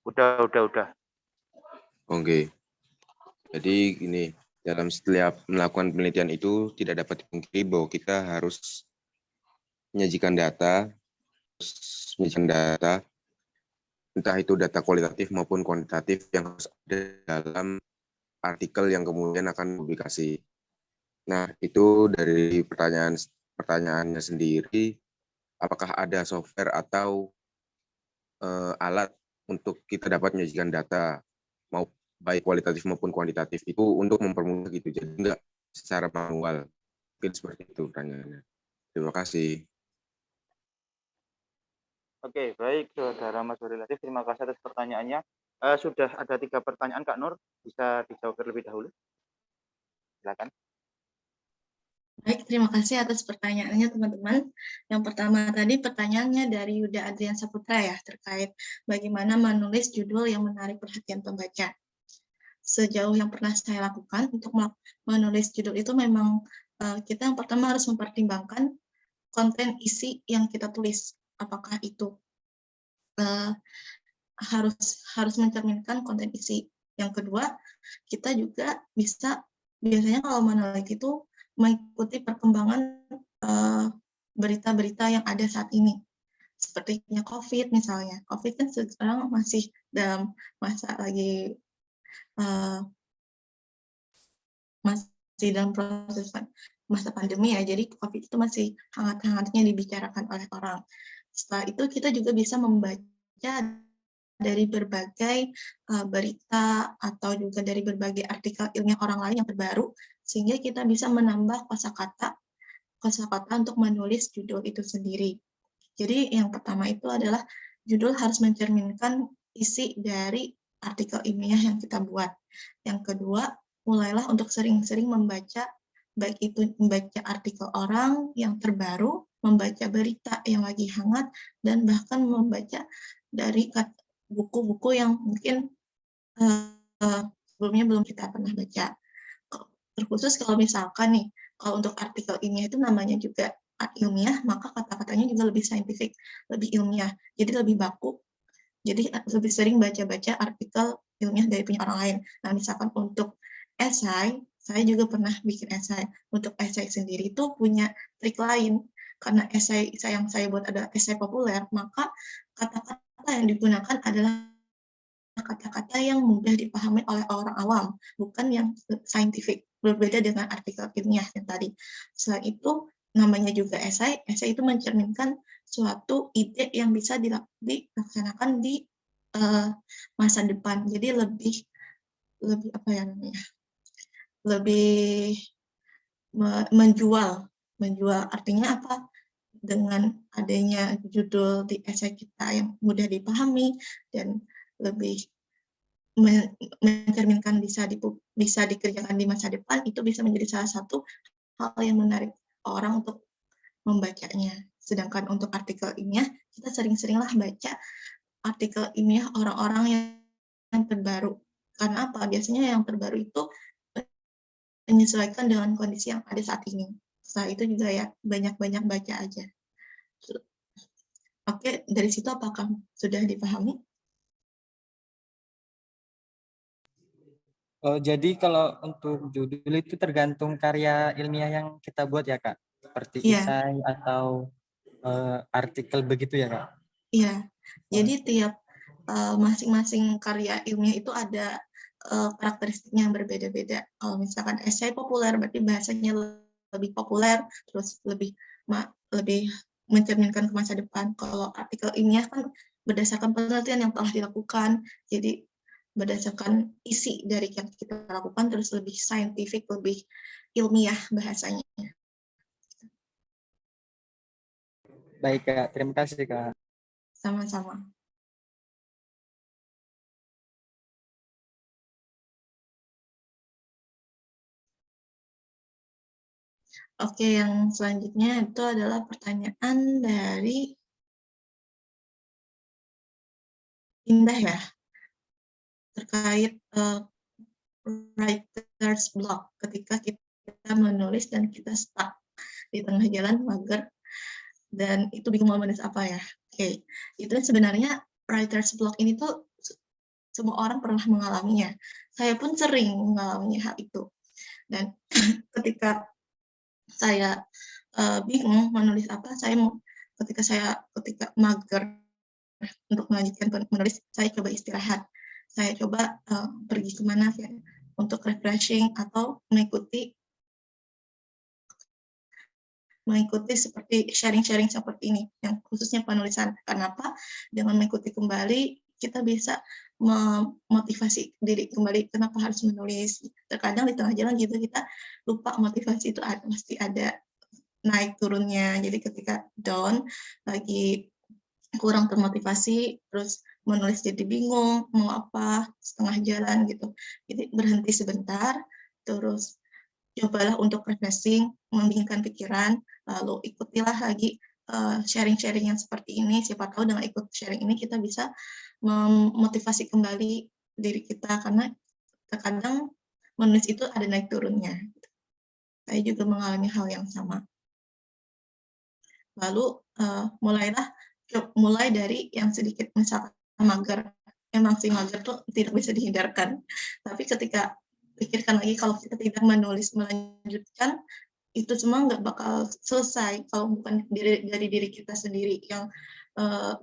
Udah.
Oke. Jadi gini, dalam setiap melakukan penelitian itu tidak dapat dipungkiri bahwa kita harus menyajikan data, entah itu data kualitatif maupun kuantitatif yang harus ada dalam artikel yang kemudian akan publikasi. Nah, itu dari pertanyaannya sendiri, apakah ada software atau alat untuk kita dapat menyajikan data, mau baik kualitatif maupun kuantitatif itu untuk mempermudah gitu, jadi enggak secara manual. Mungkin seperti itu pertanyaannya. Terima kasih.
Oke, baik Saudara Mas Relatif, terima kasih atas pertanyaannya. Sudah ada 3 pertanyaan Kak Nur, bisa dijawab terlebih dahulu? Silakan.
Baik, terima kasih atas pertanyaannya teman-teman. Yang pertama tadi pertanyaannya dari Yuda Adrian Saputra ya, terkait bagaimana menulis judul yang menarik perhatian pembaca. Sejauh yang pernah saya lakukan untuk menulis judul itu memang kita yang pertama harus mempertimbangkan konten isi yang kita tulis. Apakah itu harus mencerminkan konten isi. Yang kedua, kita juga bisa biasanya kalau meneliti itu mengikuti perkembangan berita-berita yang ada saat ini. Sepertinya COVID misalnya. COVID kan sekarang masih dalam masa lagi masih dalam proses masa pandemi ya. Jadi COVID itu masih hangat-hangatnya dibicarakan oleh orang. Setelah itu kita juga bisa membaca dari berbagai berita atau juga dari berbagai artikel ilmiah orang lain yang terbaru, sehingga kita bisa menambah kosakata untuk menulis judul itu sendiri. Jadi yang pertama itu adalah judul harus mencerminkan isi dari artikel ilmiah yang kita buat. Yang kedua, mulailah untuk sering-sering membaca, baik itu membaca artikel orang yang terbaru, membaca berita yang lagi hangat, dan bahkan membaca dari buku-buku yang mungkin sebelumnya belum kita pernah baca. Terkhusus kalau misalkan nih, kalau untuk artikel ilmiah itu namanya juga ilmiah, maka kata-katanya juga lebih saintifik, lebih ilmiah, jadi lebih baku. Jadi lebih sering baca-baca artikel ilmiah dari punya orang lain. Nah, misalkan untuk esai, saya juga pernah bikin esai. Untuk esai sendiri itu punya trik lain. Karena esai yang saya buat adalah esai populer, maka kata-kata yang digunakan adalah kata-kata yang mudah dipahami oleh orang awam, bukan yang saintifik, berbeda dengan artikel ilmiah yang tadi. Selain itu, namanya juga esai itu mencerminkan suatu ide yang bisa dilaksanakan di masa depan. Jadi lebih apa ya namanya? Lebih menjual artinya apa? Dengan adanya judul di esai kita yang mudah dipahami dan lebih mencerminkan bisa dikerjakan di masa depan, itu bisa menjadi salah satu hal yang menarik orang untuk membacanya. Sedangkan untuk artikel ilmiah, kita sering-seringlah baca artikel ilmiah orang-orang yang terbaru. Karena apa? Biasanya yang terbaru itu menyesuaikan dengan kondisi yang ada saat ini. Setelah itu juga ya banyak-banyak baca aja. Oke, dari situ apakah sudah dipahami?
Oh, jadi kalau untuk judul itu tergantung karya ilmiah yang kita buat ya Kak? Seperti esai atau artikel begitu ya Kak?
Iya, jadi tiap masing-masing karya ilmiah itu ada karakteristiknya yang berbeda-beda. Kalau misalkan esai populer, berarti bahasanya lebih populer, terus lebih mencerminkan ke masa depan. Kalau artikel ilmiah kan berdasarkan penelitian yang telah dilakukan, jadi berdasarkan isi dari yang kita lakukan, terus lebih saintifik, lebih ilmiah bahasanya.
Baik Kak, terima kasih Kak.
Sama-sama. Oke, yang selanjutnya itu adalah pertanyaan dari Indah ya, terkait writer's block ketika kita menulis dan kita stuck di tengah jalan mager dan itu bingung mau menulis apa ya. Oke, itu sebenarnya writer's block ini tuh semua orang pernah mengalaminya. Saya pun sering mengalami hal itu. Dan ketika saya bingung menulis apa, ketika mager untuk melanjutkan menulis, saya coba istirahat. Saya coba pergi kemana ya, untuk refreshing atau mengikuti seperti sharing-sharing seperti ini, yang khususnya penulisan. Kenapa? Dengan mengikuti kembali, kita bisa memotivasi diri kembali, kenapa harus menulis. Terkadang di tengah jalan gitu, kita lupa motivasi itu pasti ada naik turunnya. Jadi ketika down, lagi kurang termotivasi, terus menulis jadi bingung, mau apa, setengah jalan gitu. Jadi berhenti sebentar, terus cobalah untuk refreshing, membingungkan pikiran, lalu ikutilah lagi sharing-sharing yang seperti ini. Siapa tahu dengan ikut sharing ini kita bisa memotivasi kembali diri kita, karena terkadang menulis itu ada naik turunnya. Saya juga mengalami hal yang sama. Lalu mulai dari yang sedikit misalkan mager. Memang sih mager tuh tidak bisa dihindarkan. Tapi ketika pikirkan lagi kalau kita tidak menulis melanjutkan, itu semua nggak bakal selesai kalau bukan dari diri kita sendiri yang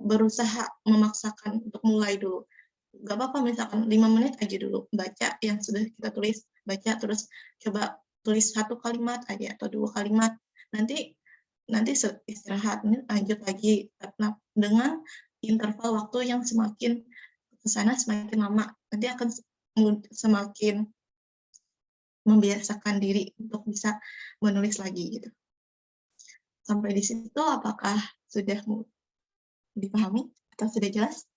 berusaha memaksakan untuk mulai dulu. Nggak apa-apa misalkan 5 menit aja dulu baca yang sudah kita tulis, baca terus coba tulis 1 kalimat aja atau 2 kalimat. Nanti istirahat, lanjut lagi. Nah, dengan interval waktu yang semakin ke sana semakin lama, nanti akan semakin membiasakan diri untuk bisa menulis lagi gitu. Sampai di situ apakah sudah dipahami atau sudah jelas?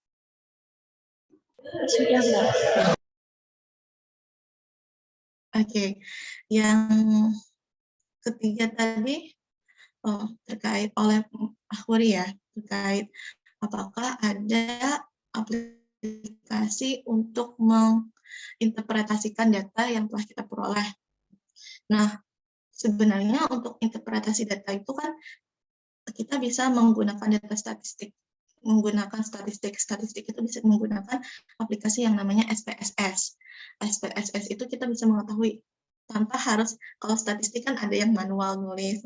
Sudah jelas. Oke. Yang ketiga tadi terkait oleh Ahwari ya, terkait apakah ada aplikasi untuk menginterpretasikan data yang telah kita peroleh. Nah, sebenarnya untuk interpretasi data itu kan kita bisa menggunakan data statistik. Menggunakan statistik itu bisa menggunakan aplikasi yang namanya SPSS. SPSS itu kita bisa mengetahui tanpa harus, kalau statistik kan ada yang manual nulis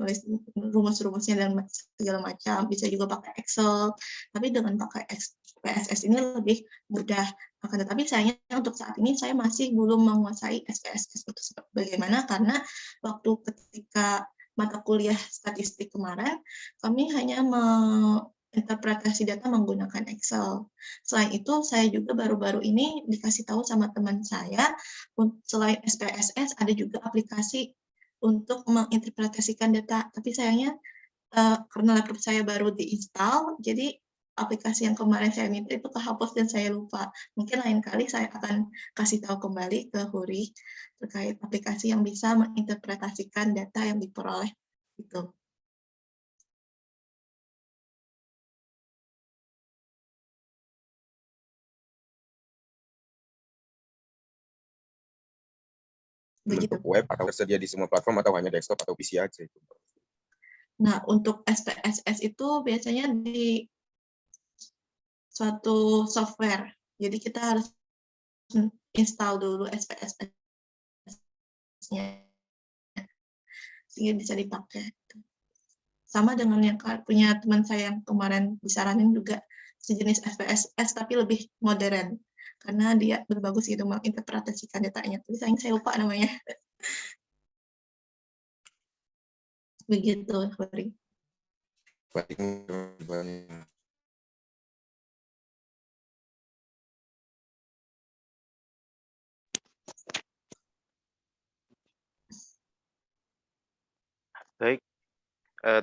rumus-rumusnya dan segala macam, bisa juga pakai Excel, tapi dengan pakai SPSS ini lebih mudah. Akan tetapi sayangnya untuk saat ini saya masih belum menguasai SPSS itu bagaimana, karena waktu ketika mata kuliah statistik kemarin, kami hanya interpretasi data menggunakan Excel. Selain itu, saya juga baru-baru ini dikasih tahu sama teman saya, selain SPSS ada juga aplikasi untuk menginterpretasikan data. Tapi sayangnya karena laptop saya baru diinstal, jadi aplikasi yang kemarin saya minta itu kehapus dan saya lupa. Mungkin lain kali saya akan kasih tahu kembali ke Huri terkait aplikasi yang bisa menginterpretasikan data yang diperoleh itu.
Bentuk web atau tersedia di semua platform atau hanya desktop atau PC aja itu?
Nah, untuk SPSS itu biasanya di suatu software. Jadi kita harus install dulu SPSS-nya sehingga bisa dipakai. Sama dengan yang punya teman saya yang kemarin disaranin juga sejenis SPSS tapi lebih modern karena dia berbagus gitu menginterpretasikan datanya. Tapi sayang saya lupa namanya. Begitu, Hori.
Baik,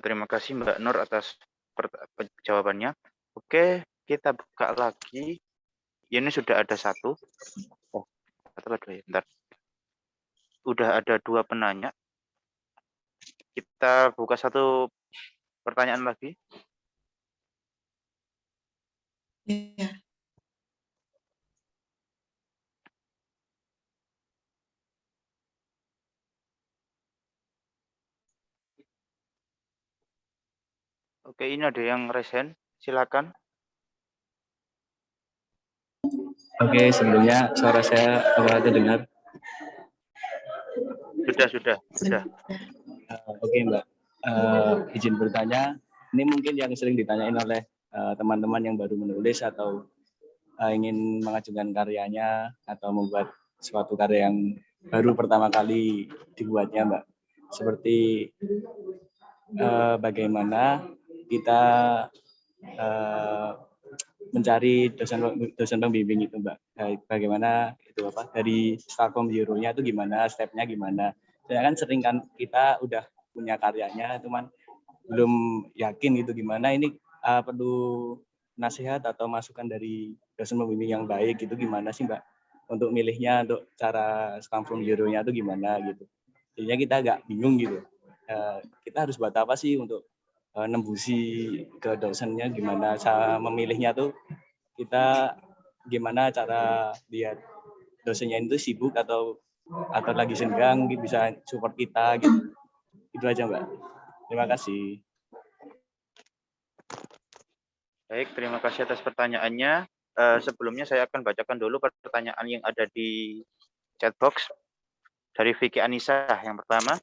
terima kasih Mbak Nur atas jawabannya. Oke, kita buka lagi. Ini sudah ada satu. Oh, atau dua ya, bentar. Udah ada 2 penanya. Kita buka satu pertanyaan lagi.
Iya.
Oke, ini ada yang resen. Silakan.
Oke, sebelumnya suara saya apakah terdengar?
Sudah.
Oke, Mbak. Izin bertanya, ini mungkin yang sering ditanyain oleh teman-teman yang baru menulis atau ingin mengajukan karyanya atau membuat suatu karya yang baru pertama kali dibuatnya, Mbak. Seperti bagaimana kita mencari dosen pembimbing itu, Mbak. Bagaimana itu dari Starcom Zero-nya itu gimana, step-nya gimana. Saya kan sering kan kita udah punya karyanya, cuman belum yakin gitu gimana. Ini perlu nasihat atau masukan dari dosen pembimbing yang baik gitu gimana sih Mbak? Untuk milihnya, untuk cara Scrum from Zero-nya itu gimana gitu. Jadinya kita agak bingung gitu. Kita harus buat apa sih untuk nembusi ke dosennya, gimana cara memilihnya tuh, kita gimana cara lihat dosennya itu sibuk atau lagi senggang gitu, bisa support kita gitu. Itu aja Mbak. Terima kasih.
Baik, terima kasih atas pertanyaannya. Sebelumnya saya akan bacakan dulu pertanyaan yang ada di chat box dari Vicky Anissa. Yang pertama,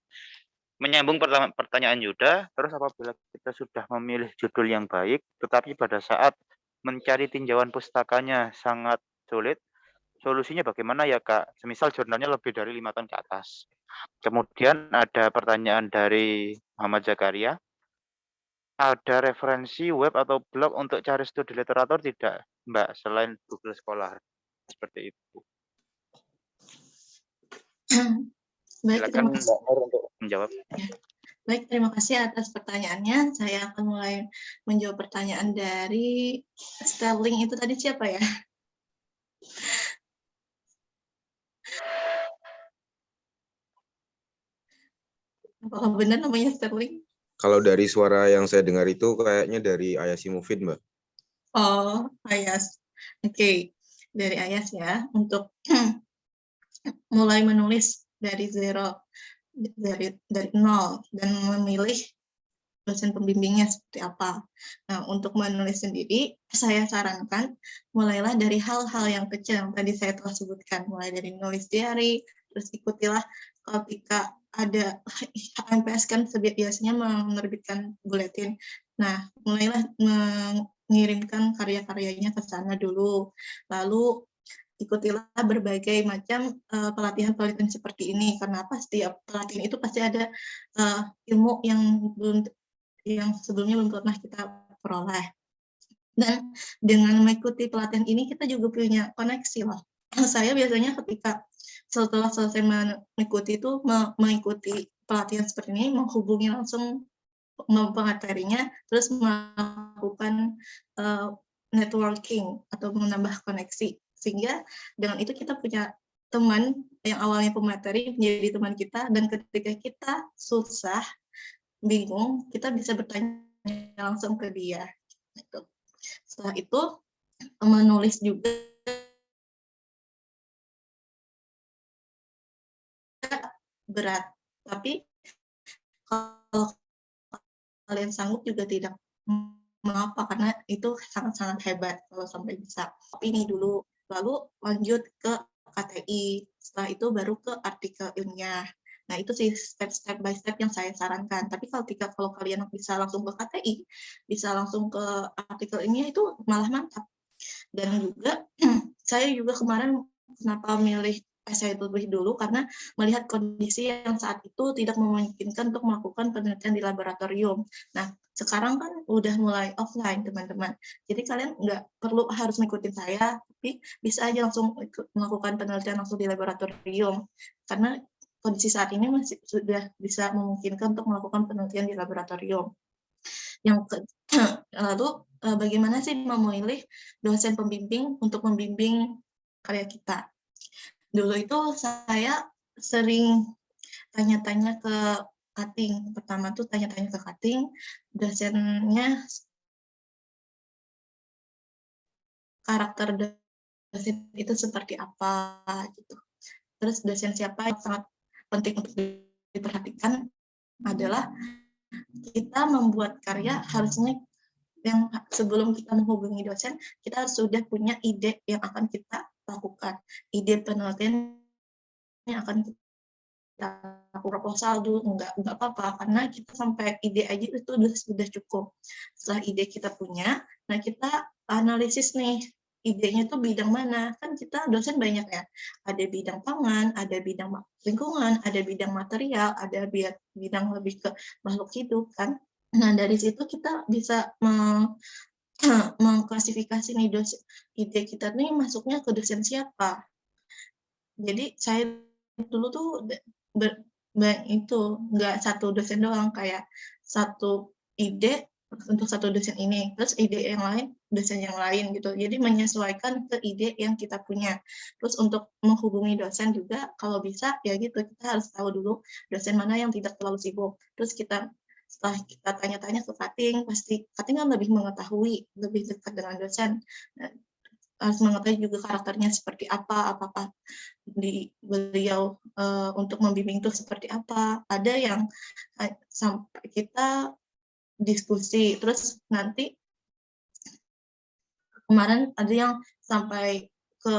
menyambung pertanyaan Yuda, terus apabila kita sudah memilih judul yang baik, tetapi pada saat mencari tinjauan pustakanya sangat sulit, solusinya bagaimana ya Kak? Semisal jurnalnya lebih dari 5 tahun ke atas. Kemudian ada pertanyaan dari Muhammad Zakaria. Ada referensi web atau blog untuk cari studi literatur tidak, Mbak, selain Google Scholar? Seperti itu.
Baik,
Silakan
terima kasih.
Mbak Nur untuk menjawab.
Ya. Baik, terima kasih atas pertanyaannya. Saya akan mulai menjawab pertanyaan dari Sterling itu tadi siapa ya? Apakah benar namanya Sterling?
Kalau dari suara yang saya dengar itu kayaknya dari Ayasi Mufid, Mbak.
Oh, Ayas. Oke, dari Ayas ya. Untuk mulai menulis dari zero, dari nol, dan memilih dosen pembimbingnya seperti apa. Nah, untuk menulis sendiri, saya sarankan mulailah dari hal-hal yang kecil yang tadi saya telah sebutkan, mulai dari nulis diary, terus ikutilah ketika ada HMPS kan biasanya menerbitkan buletin. Nah, mulailah mengirimkan karya-karyanya ke sana dulu. Lalu ikutilah berbagai macam pelatihan-pelatihan seperti ini. Karena apa? Setiap pelatihan itu pasti ada ilmu yang sebelumnya belum pernah kita peroleh. Dan dengan mengikuti pelatihan ini kita juga punya koneksi loh. Saya biasanya ketika setelah selesai mengikuti pelatihan seperti ini, menghubungi langsung materinya, terus melakukan networking atau menambah koneksi. Sehingga dengan itu kita punya teman yang awalnya pemateri menjadi teman kita, dan ketika kita susah, bingung, kita bisa bertanya langsung ke dia. Setelah itu menulis juga berat, tapi kalau kalian sanggup juga tidak mengapa, karena itu sangat-sangat hebat kalau sampai bisa. Ini dulu, lalu lanjut ke KTI, setelah itu baru ke artikel ilmiah. Nah, itu sih step by step yang saya sarankan. Tapi kalau kalian bisa langsung ke KTI, bisa langsung ke artikel ilmiah, itu malah mantap. Dan juga saya juga kemarin kenapa milih essay lebih dulu, karena melihat kondisi yang saat itu tidak memungkinkan untuk melakukan penelitian di laboratorium. Nah, sekarang kan udah mulai offline, teman-teman. Jadi kalian nggak perlu harus ngikutin saya, tapi bisa aja langsung melakukan penelitian langsung di laboratorium. Karena kondisi saat ini masih sudah bisa memungkinkan untuk melakukan penelitian di laboratorium. Lalu bagaimana sih memilih dosen pembimbing untuk membimbing karya kita? Dulu itu saya sering tanya-tanya ke cutting. Pertama tuh tanya-tanya ke cutting, dosennya, karakter dosen itu seperti apa gitu. Terus dosen siapa yang sangat penting untuk diperhatikan adalah kita membuat karya harusnya yang sebelum kita menghubungi dosen, kita sudah punya ide yang akan kita lakukan. Ide penelitian yang akan kita proposal dulu, enggak apa-apa, karena kita sampai ide aja itu sudah cukup. Setelah ide kita punya, nah kita analisis nih, idenya tuh bidang mana. Kan kita dosen banyak ya, ada bidang pangan, ada bidang lingkungan, ada bidang material, ada bidang lebih ke makhluk hidup kan. Nah, dari situ kita bisa mengklasifikasi nih ide kita nih masuknya ke dosen siapa. Jadi saya dulu tuh itu nggak satu dosen doang, kayak satu ide untuk satu dosen ini, terus ide yang lain dosen yang lain gitu. Jadi menyesuaikan ke ide yang kita punya. Terus untuk menghubungi dosen juga kalau bisa ya gitu, kita harus tahu dulu dosen mana yang tidak terlalu sibuk. Terus setelah kita tanya-tanya ke cutting, pasti cutting kan lebih mengetahui, lebih dekat dengan dosen. Nah, harus mengetahui juga karakternya seperti apa, apakah beliau untuk membimbing itu seperti apa. Ada yang sampai kita diskusi, terus nanti kemarin ada yang sampai ke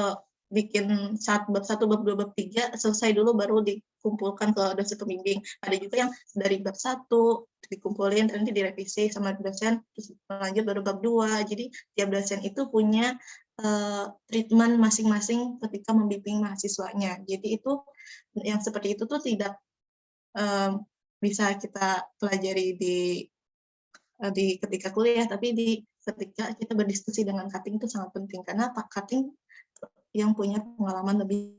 bikin bab 1, bab 2, bab 3 selesai dulu baru dikumpulkan ke dosen pembimbing. Ada juga yang dari bab 1 dikumpulin nanti direvisi sama dosen terus lanjut baru bab 2. Jadi tiap dosen itu punya treatment masing-masing ketika membimbing mahasiswanya. Jadi itu yang seperti itu tuh tidak bisa kita pelajari di ketika kuliah, tapi ketika kita berdiskusi dengan cutting itu sangat penting karena Pak Cutting yang punya pengalaman lebih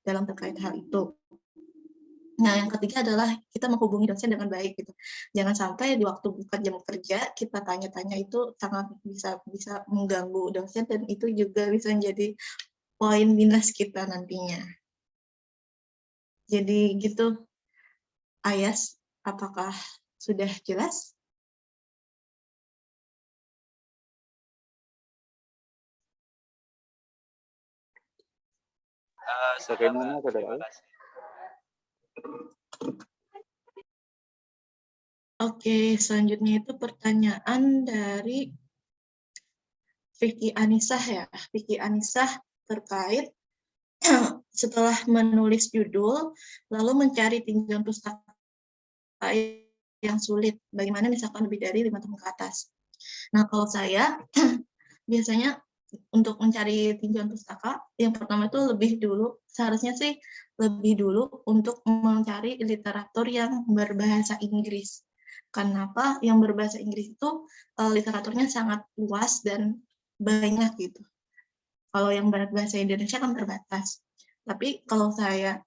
dalam terkait hal itu. Nah, yang ketiga adalah kita menghubungi dosen dengan baik gitu. Jangan sampai di waktu bukan jam kerja kita tanya-tanya itu sangat bisa mengganggu dosen dan itu juga bisa menjadi poin minus kita nantinya. Jadi gitu, Ayas, apakah sudah jelas?
Bagaimana, Saudara?
Terima kasih.
Oke, selanjutnya itu pertanyaan dari Vicky Anisah ya. Vicky Anisah terkait setelah menulis judul, lalu mencari tinjauan pustaka yang sulit. Bagaimana misalkan lebih dari 5 tahun ke atas. Nah, kalau saya biasanya untuk mencari tinjauan pustaka, yang pertama itu seharusnya sih lebih dulu untuk mencari literatur yang berbahasa Inggris. Kenapa? Yang berbahasa Inggris itu literaturnya sangat luas dan banyak gitu. Kalau yang berbahasa Indonesia kan terbatas. Tapi kalau saya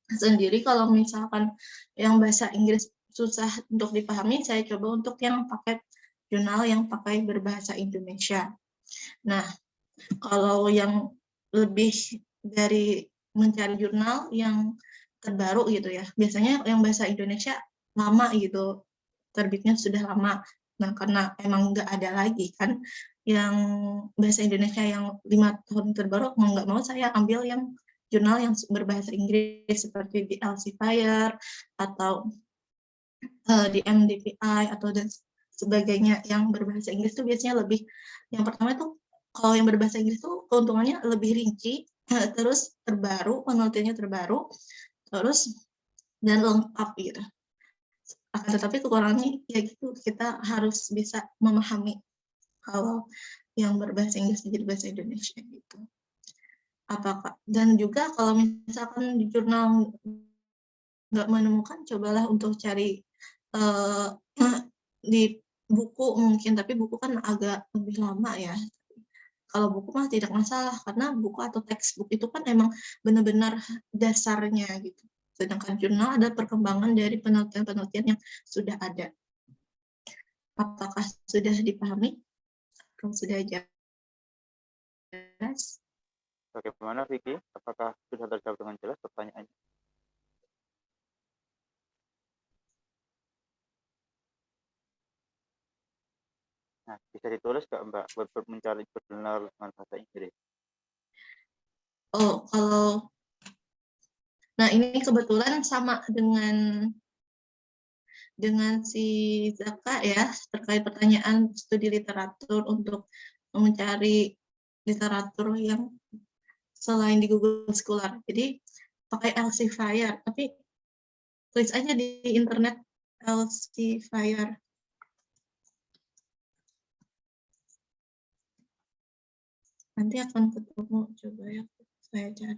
sendiri, kalau misalkan yang bahasa Inggris susah untuk dipahami, saya coba untuk yang pakai jurnal yang pakai berbahasa Indonesia. Nah, kalau yang lebih dari mencari jurnal yang terbaru gitu ya, biasanya yang bahasa Indonesia lama gitu, terbitnya sudah lama. Nah, karena emang nggak ada lagi kan yang bahasa Indonesia yang 5 tahun terbaru, mau nggak mau saya ambil yang jurnal yang berbahasa Inggris seperti di Elsevier atau di MDPI atau dan sebagainya yang berbahasa Inggris itu biasanya lebih, yang pertama itu kalau yang berbahasa Inggris itu keuntungannya lebih rinci, terus terbaru, penelitiannya terbaru, terus dan lengkap gitu. Akan tetapi kekurangannya ya gitu, kita harus bisa memahami kalau yang berbahasa Inggris menjadi bahasa Indonesia gitu. Apakah dan juga kalau misalkan di jurnal nggak menemukan, cobalah untuk cari di buku mungkin, tapi buku kan agak lebih lama ya. Kalau buku mah tidak masalah, karena buku atau textbook itu kan emang benar-benar dasarnya gitu. Sedangkan jurnal ada perkembangan dari penelitian-penelitian yang sudah ada. Apakah sudah dipahami? Kalau sudah jelas?
Bagaimana, Vicky? Apakah sudah terjawab dengan jelas pertanyaannya? Nah, bisa ditulis nggak, Mbak, buat mencari jurnal dengan bahasa Inggris?
Oh, nah ini kebetulan sama dengan si Zaka ya, terkait pertanyaan studi literatur untuk mencari literatur yang selain di Google Scholar. Jadi pakai Elsevier, tapi tulis aja di internet Elsevier. Nanti akan ketemu, coba ya saya cari.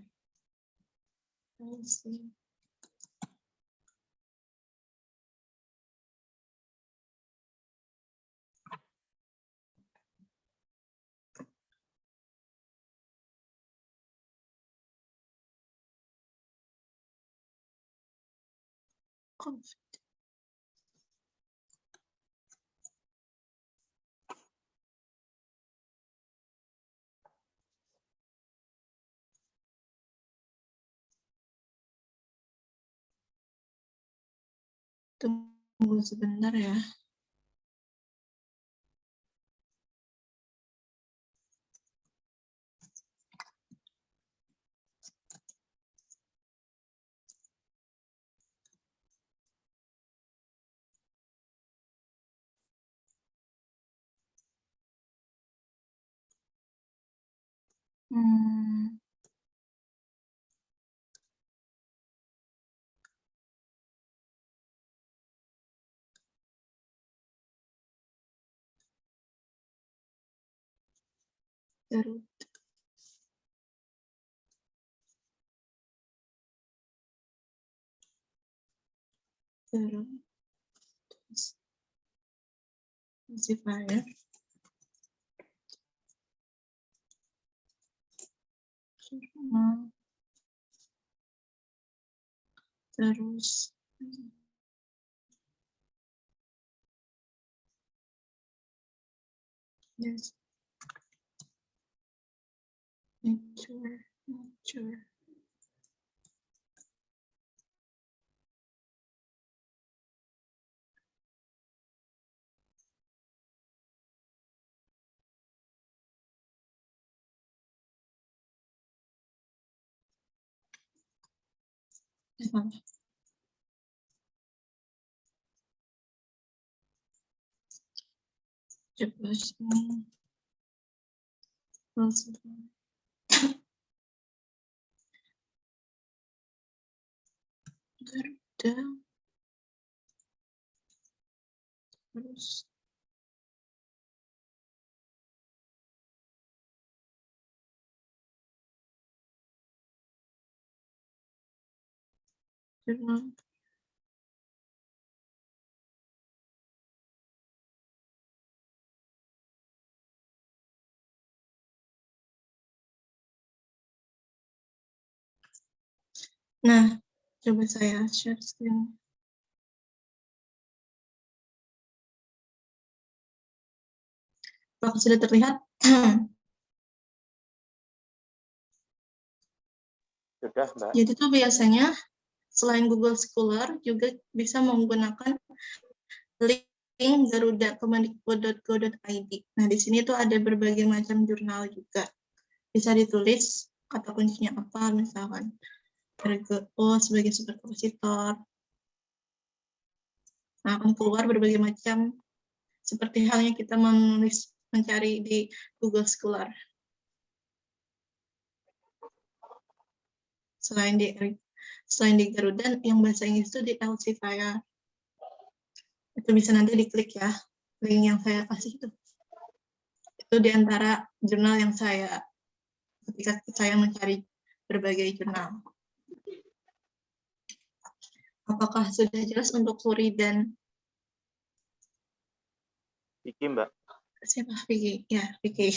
Elsevier. Tunggu sebentar ya. Hmm. Terus. Classifier. Terus yes. Nature. Terus ini. Garuda. Terus jurnal. Nah, coba saya share screen. Apakah sudah terlihat?
Sudah, Mbak.
Jadi itu biasanya selain Google Scholar juga bisa menggunakan link garuda.kemendikbud.go.id. Nah, di sini tuh ada berbagai macam jurnal juga. Bisa ditulis kata kuncinya apa, misalkan RGO sebagai superpositor. Nah, akan keluar berbagai macam seperti halnya kita mencari di Google Scholar. Selain di Garuda, yang bahasa Inggris itu di Elsevier. Itu bisa nanti diklik ya, link yang saya kasih itu. Itu di antara jurnal yang ketika saya mencari berbagai jurnal. Apakah sudah jelas untuk Furi dan
Vicky, Mbak.
siapa? Vicky. Ya, Vicky.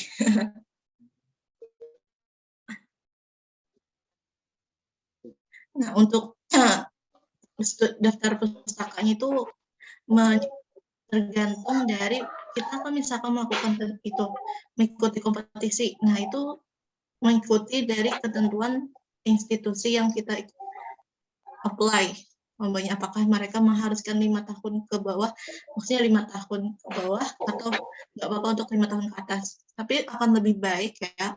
Nah, untuk daftar pustakanya itu tergantung dari kita kan misalkan melakukan itu mengikuti kompetisi. Nah, itu mengikuti dari ketentuan institusi yang kita apply. Umpamanya apakah mereka mengharuskan 5 tahun ke bawah, maksudnya 5 tahun ke bawah atau nggak apa-apa untuk 5 tahun ke atas. Tapi akan lebih baik ya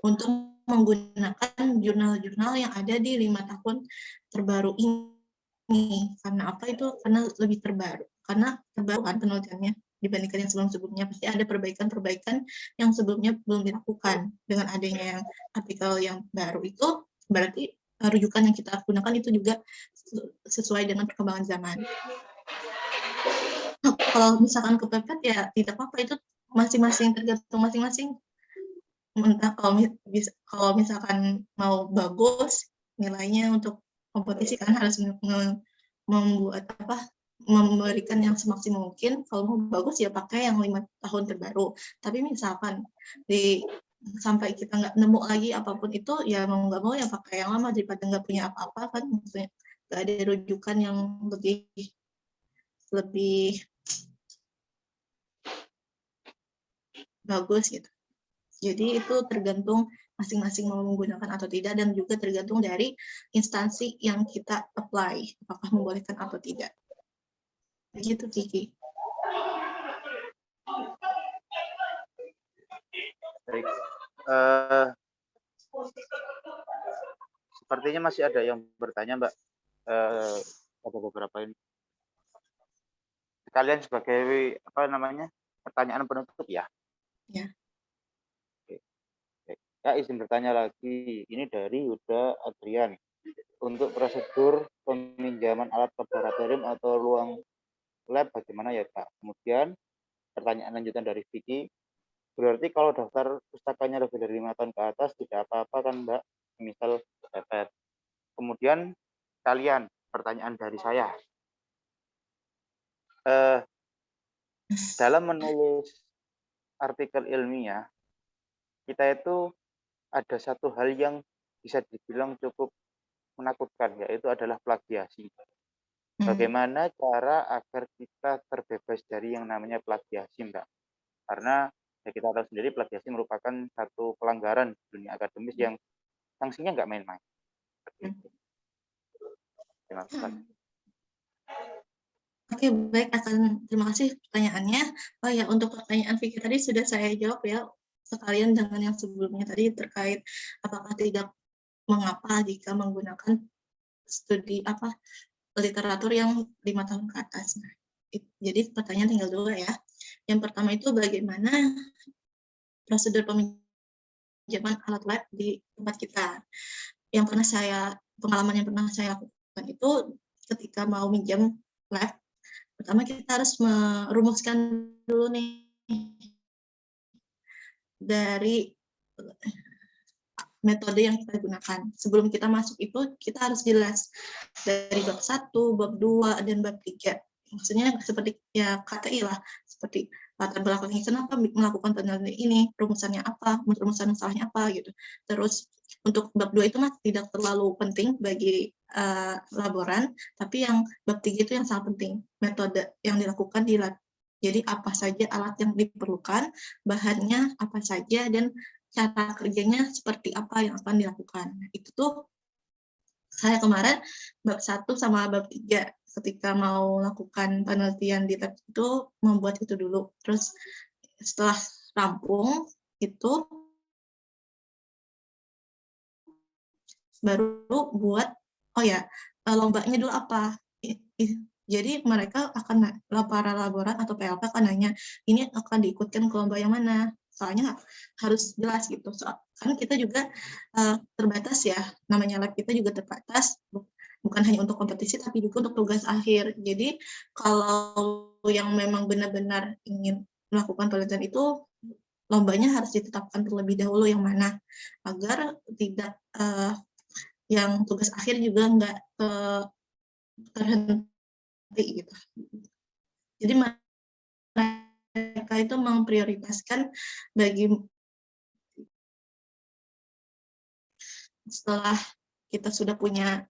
untuk menggunakan jurnal-jurnal yang ada di 5 tahun terbaru ini. Karena apa itu? Karena lebih terbaru. Karena terbaru kan penelitiannya dibandingkan yang sebelum-sebelumnya. Pasti ada perbaikan-perbaikan yang sebelumnya belum dilakukan. Dengan adanya yang artikel yang baru itu, berarti rujukan yang kita gunakan itu juga sesuai dengan perkembangan zaman. Nah, kalau misalkan kepepet ya tidak apa-apa, itu masing-masing tergantung masing-masing. Entah kalau misalkan mau bagus nilainya untuk kompetisi kan harus membuat memberikan yang semaksimal mungkin. Kalau mau bagus ya pakai yang 5 tahun terbaru. Tapi misalkan sampai kita nggak nemu lagi apapun itu, ya mau nggak mau ya pakai yang lama daripada nggak punya apa-apa kan, maksudnya nggak ada rujukan yang lebih bagus gitu. Jadi itu tergantung masing-masing mau menggunakan atau tidak, dan juga tergantung dari instansi yang kita apply, apakah membolehkan atau tidak. Begitu, Kiki.
Baik. Sepertinya masih ada yang bertanya, Mbak. Ada beberapa ini. Kalian sebagai pertanyaan penutup ya?
Ya.
Oke. Ya, izin bertanya lagi. Ini dari Yuda Adrian. Untuk prosedur peminjaman alat laboratorium atau ruang lab bagaimana ya, Kak? Kemudian pertanyaan lanjutan dari Vicky. Berarti kalau daftar pustakanya lebih dari 5 tahun ke atas tidak apa-apa kan, Mbak? Misal dapat. Kemudian kalian, pertanyaan dari saya. Dalam menulis artikel ilmiah, kita itu ada satu hal yang bisa dibilang cukup menakutkan, yaitu adalah plagiasi. Bagaimana cara agar kita terbebas dari yang namanya plagiasi, Mbak? Karena ya kita tahu sendiri plagiasi merupakan satu pelanggaran di dunia akademis yang sanksinya nggak main-main. Terima kasih.
Oke, baik, terima kasih pertanyaannya. Oh ya, untuk pertanyaan Vicky tadi sudah saya jawab ya, sekalian dengan yang sebelumnya tadi terkait apakah tidak mengapa jika menggunakan studi literatur yang 5 tahun ke atas. Nah, jadi pertanyaan tinggal 2 ya. Yang pertama itu bagaimana prosedur peminjaman alat lab di tempat kita. Pengalaman yang pernah saya lakukan itu ketika mau minjam lab, pertama kita harus merumuskan dulu nih dari metode yang kita gunakan. Sebelum kita masuk itu, kita harus jelas dari bab 1, bab 2, dan bab 3. Maksudnya seperti ya KTI lah, seperti latar belakangnya kenapa melakukan penelitian ini, rumusannya apa, rumusan masalahnya apa gitu. Terus untuk bab 2 itu tidak terlalu penting bagi laboran, tapi yang bab 3 itu yang sangat penting, metode yang dilakukan di lab. Jadi apa saja alat yang diperlukan, bahannya apa saja, dan cara kerjanya seperti apa yang akan dilakukan. Itu tuh saya kemarin bab 1 sama bab 3 ketika mau lakukan penelitian di lab itu membuat itu dulu. Terus setelah rampung itu baru buat lombanya dulu apa. Jadi mereka akan, para laboran atau PLP akan nanya, ini akan diikutkan ke lomba yang mana? Soalnya harus jelas gitu. Kan kita juga terbatas ya, namanya lab kita juga terbatas, bukan hanya untuk kompetisi tapi juga untuk tugas akhir. Jadi kalau yang memang benar-benar ingin melakukan penelitian itu, lombanya harus ditetapkan terlebih dahulu yang mana, agar tidak yang tugas akhir juga nggak terhenti gitu. Jadi mereka itu memprioritaskan setelah kita sudah punya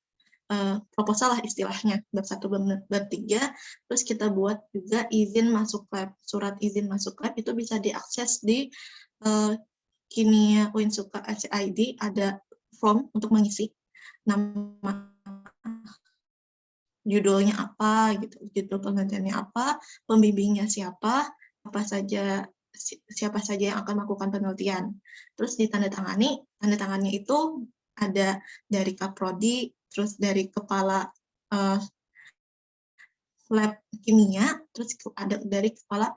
proposal lah istilahnya, bab 1, bab 3, terus kita buat juga izin masuk lab. Surat izin masuk lab itu bisa diakses di Kimia Uinsuka ID, ada form untuk mengisi nama, judulnya apa gitu, judul penelitiannya apa, pembimbingnya siapa saja yang akan melakukan penelitian. Terus ditandatangani, tandatangannya itu ada dari Kaprodi, terus dari kepala lab kimia, terus ada dari kepala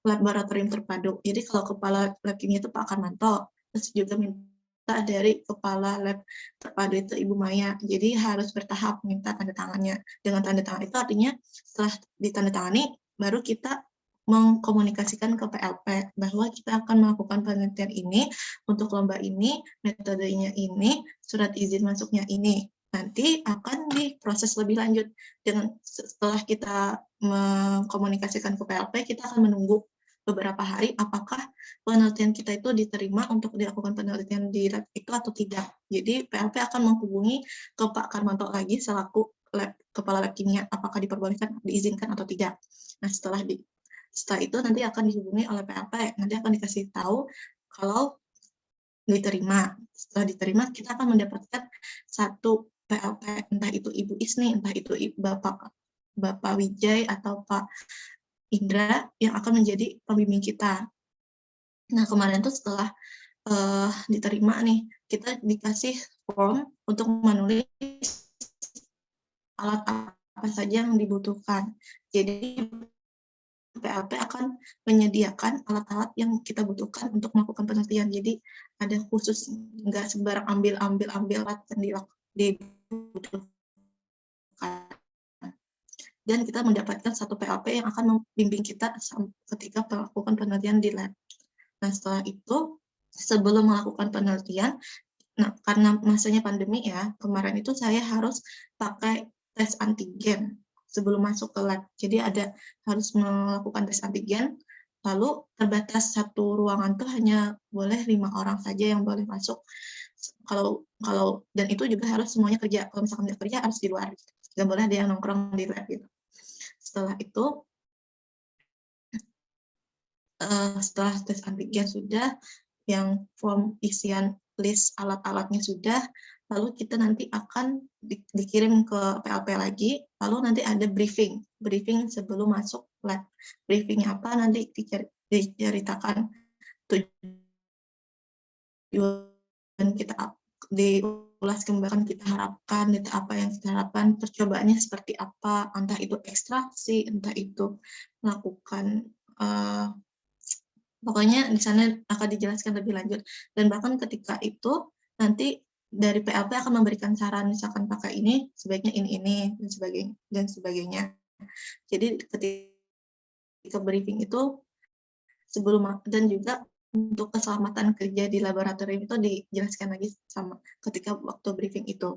laboratorium terpadu. Jadi kalau kepala lab kimia itu Pak Karmanto, terus juga minta dari kepala lab terpadu itu Ibu Maya. Jadi harus bertahap minta tanda tangannya. Dengan tanda tangan itu artinya setelah ditandatangani baru kita mengkomunikasikan ke PLP bahwa kita akan melakukan penelitian ini untuk lomba ini, metodenya ini, surat izin masuknya ini. Nanti akan diproses lebih lanjut. Setelah kita mengkomunikasikan ke PLP, kita akan menunggu beberapa hari apakah penelitian kita itu diterima untuk dilakukan penelitian di lab itu atau tidak. Jadi PLP akan menghubungi ke Pak Karmanto lagi selaku kepala lab kimia apakah diperbolehkan, diizinkan atau tidak. Nah setelah itu nanti akan dihubungi oleh PLP, nanti akan dikasih tahu kalau diterima. Setelah diterima, kita akan mendapatkan satu PLP, entah itu Ibu Isni, entah itu Bapak Wijay, atau Pak Indra, yang akan menjadi pembimbing kita. Nah, kemarin tuh setelah diterima nih, kita dikasih form untuk menulis alat apa saja yang dibutuhkan. Jadi PLP akan menyediakan alat-alat yang kita butuhkan untuk melakukan penelitian. Jadi ada khusus, nggak sembarang ambil alat yang dibutuhkan. Dan kita mendapatkan satu PLP yang akan membimbing kita ketika melakukan penelitian di lab. Nah, setelah itu, sebelum melakukan penelitian, nah, karena masanya pandemi ya, kemarin itu saya harus pakai tes antigen sebelum masuk ke lab. Jadi harus melakukan tes antigen, lalu terbatas satu ruangan tuh hanya boleh 5 orang saja yang boleh masuk. Dan itu juga harus semuanya kerja. Kalau misalkan nggak kerja harus di luar. Nggak boleh ada yang nongkrong di lab gitu. Setelah itu, setelah tes antigen sudah, yang form isian list alat-alatnya sudah, lalu kita nanti akan dikirim ke PLP lagi, lalu nanti ada briefing sebelum masuk lab. Briefingnya apa, nanti diceritakan tujuan kita, diulas kembali kita harapkan, data apa yang kita harapkan, percobaannya seperti apa, entah itu ekstraksi, entah itu melakukan pokoknya di sana akan dijelaskan lebih lanjut. Dan bahkan ketika itu nanti dari PLP akan memberikan saran, misalkan pakai ini, sebaiknya ini dan sebagainya. Jadi ketika briefing itu sebelum, dan juga untuk keselamatan kerja di laboratorium itu dijelaskan lagi sama ketika waktu briefing itu.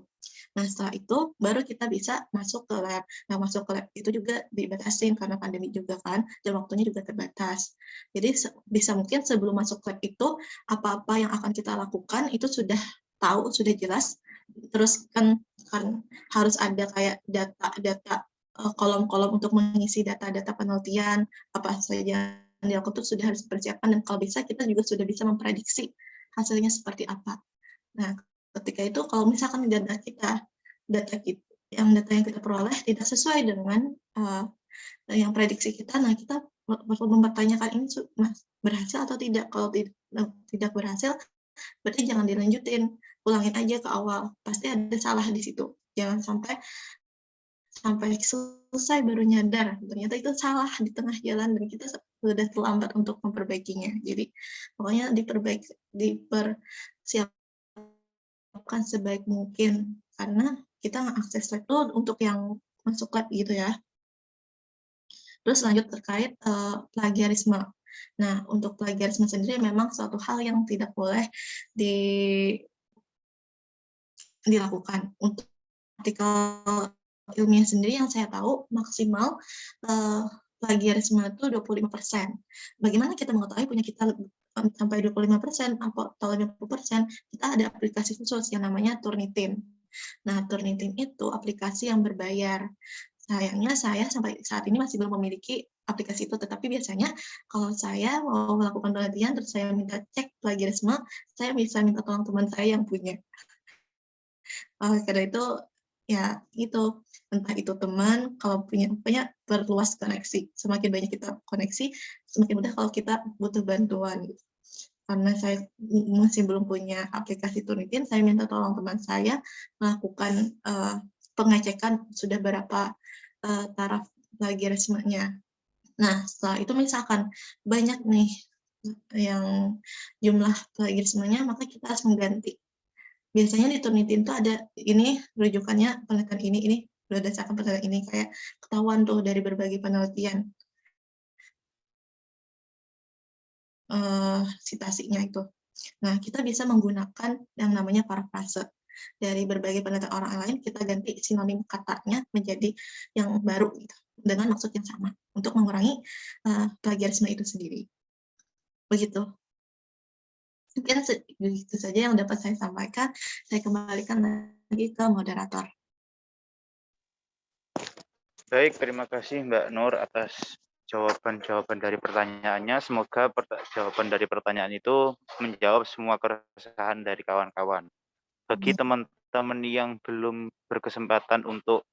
Nah, setelah itu baru kita bisa masuk ke lab. Nah, masuk ke lab itu juga dibatasin karena pandemi juga kan, dan waktunya juga terbatas. Jadi bisa mungkin sebelum masuk lab itu, apa-apa yang akan kita lakukan itu sudah tahu, sudah jelas. Terus kan harus ada kayak data kolom-kolom untuk mengisi data-data penelitian, apa saja yang dilakukan itu sudah harus dipersiapkan, dan kalau bisa kita juga sudah bisa memprediksi hasilnya seperti apa. Nah, ketika itu kalau misalkan data yang kita peroleh tidak sesuai dengan yang prediksi kita, nah kita perlu mempertanyakan ini berhasil atau tidak. Kalau tidak berhasil, berarti jangan dilanjutin, ulangin aja ke awal, pasti ada salah di situ. Jangan sampai selesai baru nyadar ternyata itu salah di tengah jalan dan kita sudah terlambat untuk memperbaikinya. Jadi pokoknya dipersiapkan sebaik mungkin, karena kita ngakses lab itu untuk yang masuk lab gitu ya. Terus lanjut terkait plagiarisme. Nah, untuk plagiarisme sendiri memang suatu hal yang tidak boleh dilakukan. Untuk artikel ilmiah sendiri yang saya tahu maksimal plagiarisme itu 25%. Bagaimana kita mengetahui punya kita sampai 25% atau 50%? Kita ada aplikasi khusus yang namanya Turnitin. Nah, Turnitin itu aplikasi yang berbayar. Sayangnya saya sampai saat ini masih belum memiliki aplikasi itu, tetapi biasanya kalau saya mau melakukan penelitian terus saya minta cek plagiarisme, saya bisa minta tolong teman saya yang punya. Karena itu ya itu, entah itu teman, kalau punya perluas koneksi. Semakin banyak kita koneksi, semakin mudah kalau kita butuh bantuan. Gitu. Karena saya masih belum punya aplikasi Turnitin, saya minta tolong teman saya melakukan pengecekan sudah berapa taraf plagiarismenya. Nah, setelah itu misalkan banyak nih yang jumlah plagiarismenya, maka kita harus mengganti. Biasanya di Turnitin tuh ada ini rujukannya penelitian ini berdasarkan penelitian ini, kayak ketahuan tuh dari berbagai penelitian citasinya itu. Nah, kita bisa menggunakan yang namanya parafrase. Dari berbagai penelitian orang lain, kita ganti sinonim katanya menjadi yang baru gitu, dengan maksud yang sama untuk mengurangi plagiarisme itu sendiri. Begitu. Mungkin begitu saja yang dapat saya sampaikan. Saya kembalikan lagi ke moderator.
Baik, terima kasih Mbak Nur atas jawaban-jawaban dari pertanyaannya. Semoga jawaban dari pertanyaan itu menjawab semua keresahan dari kawan-kawan. Bagi teman-teman yang belum berkesempatan untuk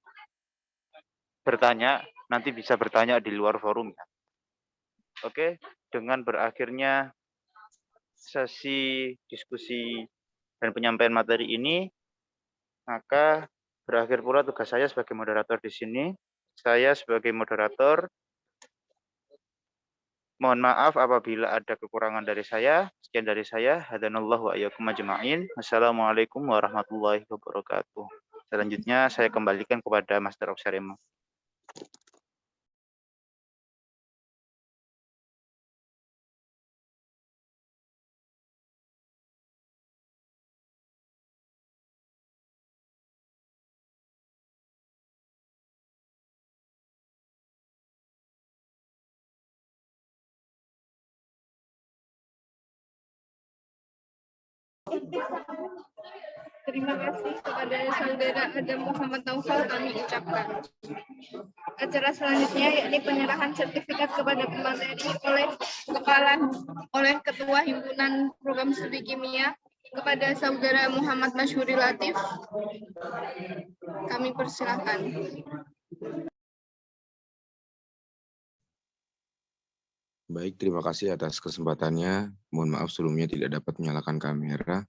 bertanya, nanti bisa bertanya di luar forum. Oke, dengan berakhirnya sesi diskusi dan penyampaian materi ini, maka berakhir pula tugas saya sebagai moderator di sini. Saya sebagai moderator, mohon maaf apabila ada kekurangan dari saya. Sekian dari saya. Hadanallahu wa iyyakum ajma'in. Wassalamualaikum warahmatullahi wabarakatuh. Selanjutnya saya kembalikan kepada Master of Ceremony.
Terima kasih kepada saudara Adam Muhammad Naufal kami ucapkan. Acara selanjutnya yakni penyerahan sertifikat kepada pemateri oleh Ketua Himpunan Program Studi Kimia kepada saudara Muhammad Masyhuri Latif. Kami persilakan.
Baik, terima kasih atas kesempatannya. Mohon maaf sebelumnya tidak dapat menyalakan kamera.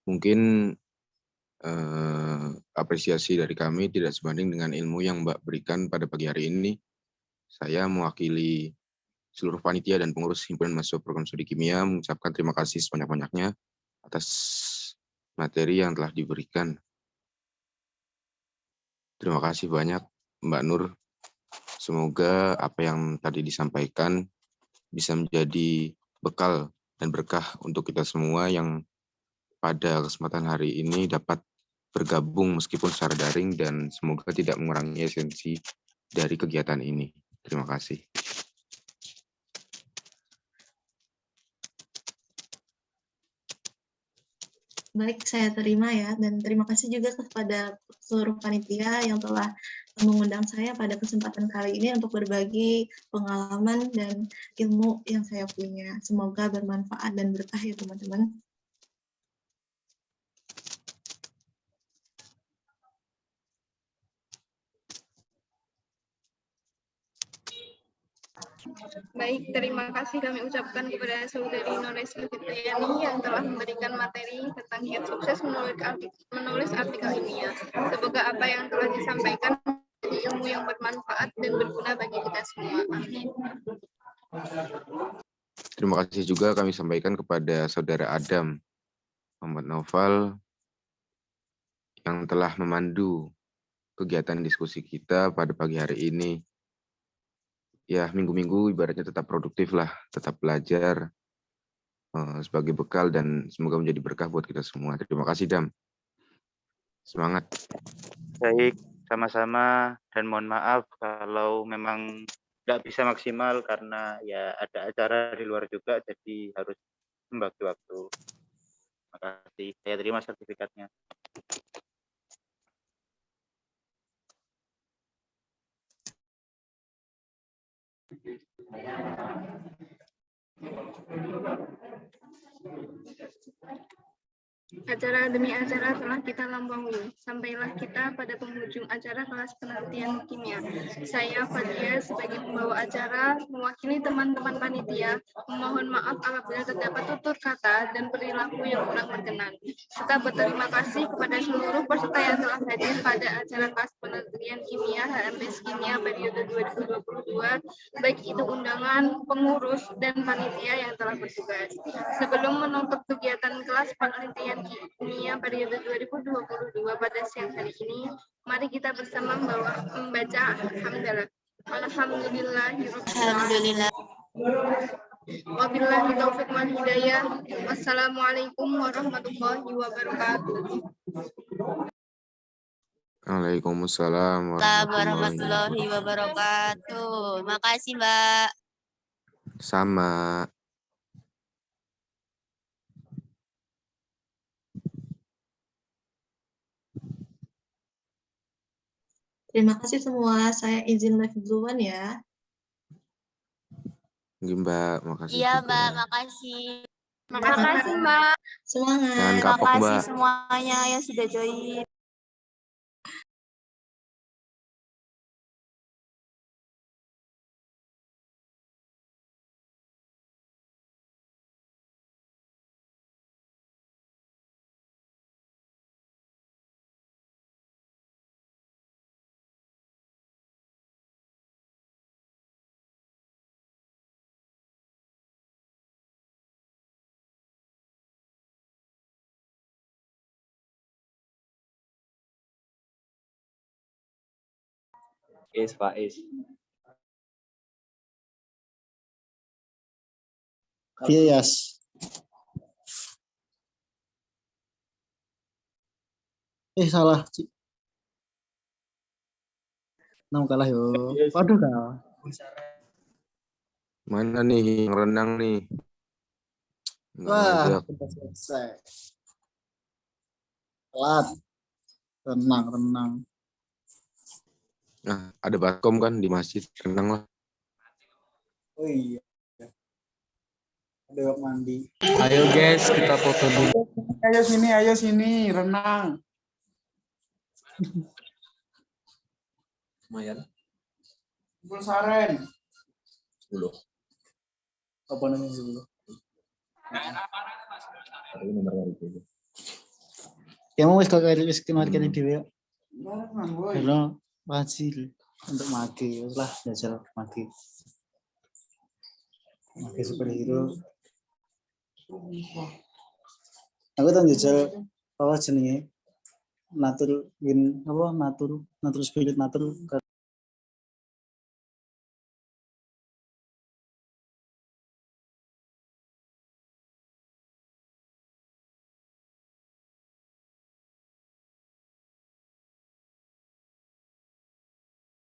Mungkin apresiasi dari kami tidak sebanding dengan ilmu yang Mbak berikan pada pagi hari ini. Saya mewakili seluruh panitia dan pengurus himpunan mahasiswa program studi kimia mengucapkan terima kasih sebanyak-banyaknya atas materi yang telah diberikan. Terima kasih banyak Mbak Nur. Semoga apa yang tadi disampaikan bisa menjadi bekal dan berkah untuk kita semua yang pada kesempatan hari ini dapat bergabung meskipun secara daring dan semoga tidak mengurangi esensi dari kegiatan ini. Terima kasih.
Baik, saya terima ya, dan terima kasih juga kepada seluruh panitia yang telah mengundang saya pada kesempatan kali ini untuk berbagi pengalaman dan ilmu yang saya punya. Semoga bermanfaat dan berkah ya teman-teman.
Baik, terima kasih kami ucapkan kepada saudari Nores Fitriani yang telah memberikan materi tentang giat sukses menulis artikel ilmiah. Semoga apa yang telah disampaikan menjadi ilmu yang bermanfaat dan berguna bagi kita semua. Amin.
Terima kasih juga kami sampaikan kepada saudara Adam Muhammad Naufal yang telah memandu kegiatan diskusi kita pada pagi hari ini. Ya, minggu-minggu ibaratnya tetap produktif lah, tetap belajar sebagai bekal dan semoga menjadi berkah buat kita semua. Terima kasih, Dam. Semangat.
Baik, sama-sama, dan mohon maaf kalau memang nggak bisa maksimal karena ya ada acara di luar juga, jadi harus membagi waktu. Terima kasih. Saya terima sertifikatnya.
Acara demi acara telah kita lampaui. Sampailah kita pada penghujung acara kelas penelitian kimia. Saya Fadia sebagai pembawa acara mewakili teman-teman panitia memohon maaf apabila terdapat tutur kata dan perilaku yang kurang berkenan. Serta berterima kasih kepada seluruh peserta yang telah hadir pada acara kelas penelitian kimia HMS Kimia periode 2022, baik itu undangan, pengurus, dan panitia yang telah bertugas. Sebelum menutup kegiatan kelas penelitian kimia periode 2022 pada siang hari ini, mari kita bersama membaca hamdalah. Alhamdulillah. Wabillahi taufiq wal hidayah. Wassalamualaikum warahmatullahi wabarakatuh.
Waalaikumsalam
warahmatullahi wabarakatuh. Makasih, Mbak.
Sama.
Terima kasih semua. Saya izin live duluan ya.
Mungkin Mbak, makasih
Iya,
juga.
Mbak. Makasih.
Makasih, Mbak.
Semangat.
Jangan kapok,
Makasih
Mbak.
semuanya yang sudah join.
Faiz.
Iya, Yas. Salah. Enam kalah yo. Waduh kalah.
Mana nih yang renang nih? Nggak
Wah,
ngajak.
udah selesai. Telat. Renang.
Nah, ada baskom kan di masjid, renang lah.
Oh iya. Ada mandi.
Ayo guys, kita foto dulu.
Ayo sini, renang.
Lumayan.
Kumpul saren.
10.
Apa namanya dulu? Ya mau wis kok wis kemarin dhewe. Hello, wajib untuk mati. Wis lah jajal mati. Mati superhero. Aku tak jajal apa jenenge? Natur spirit natur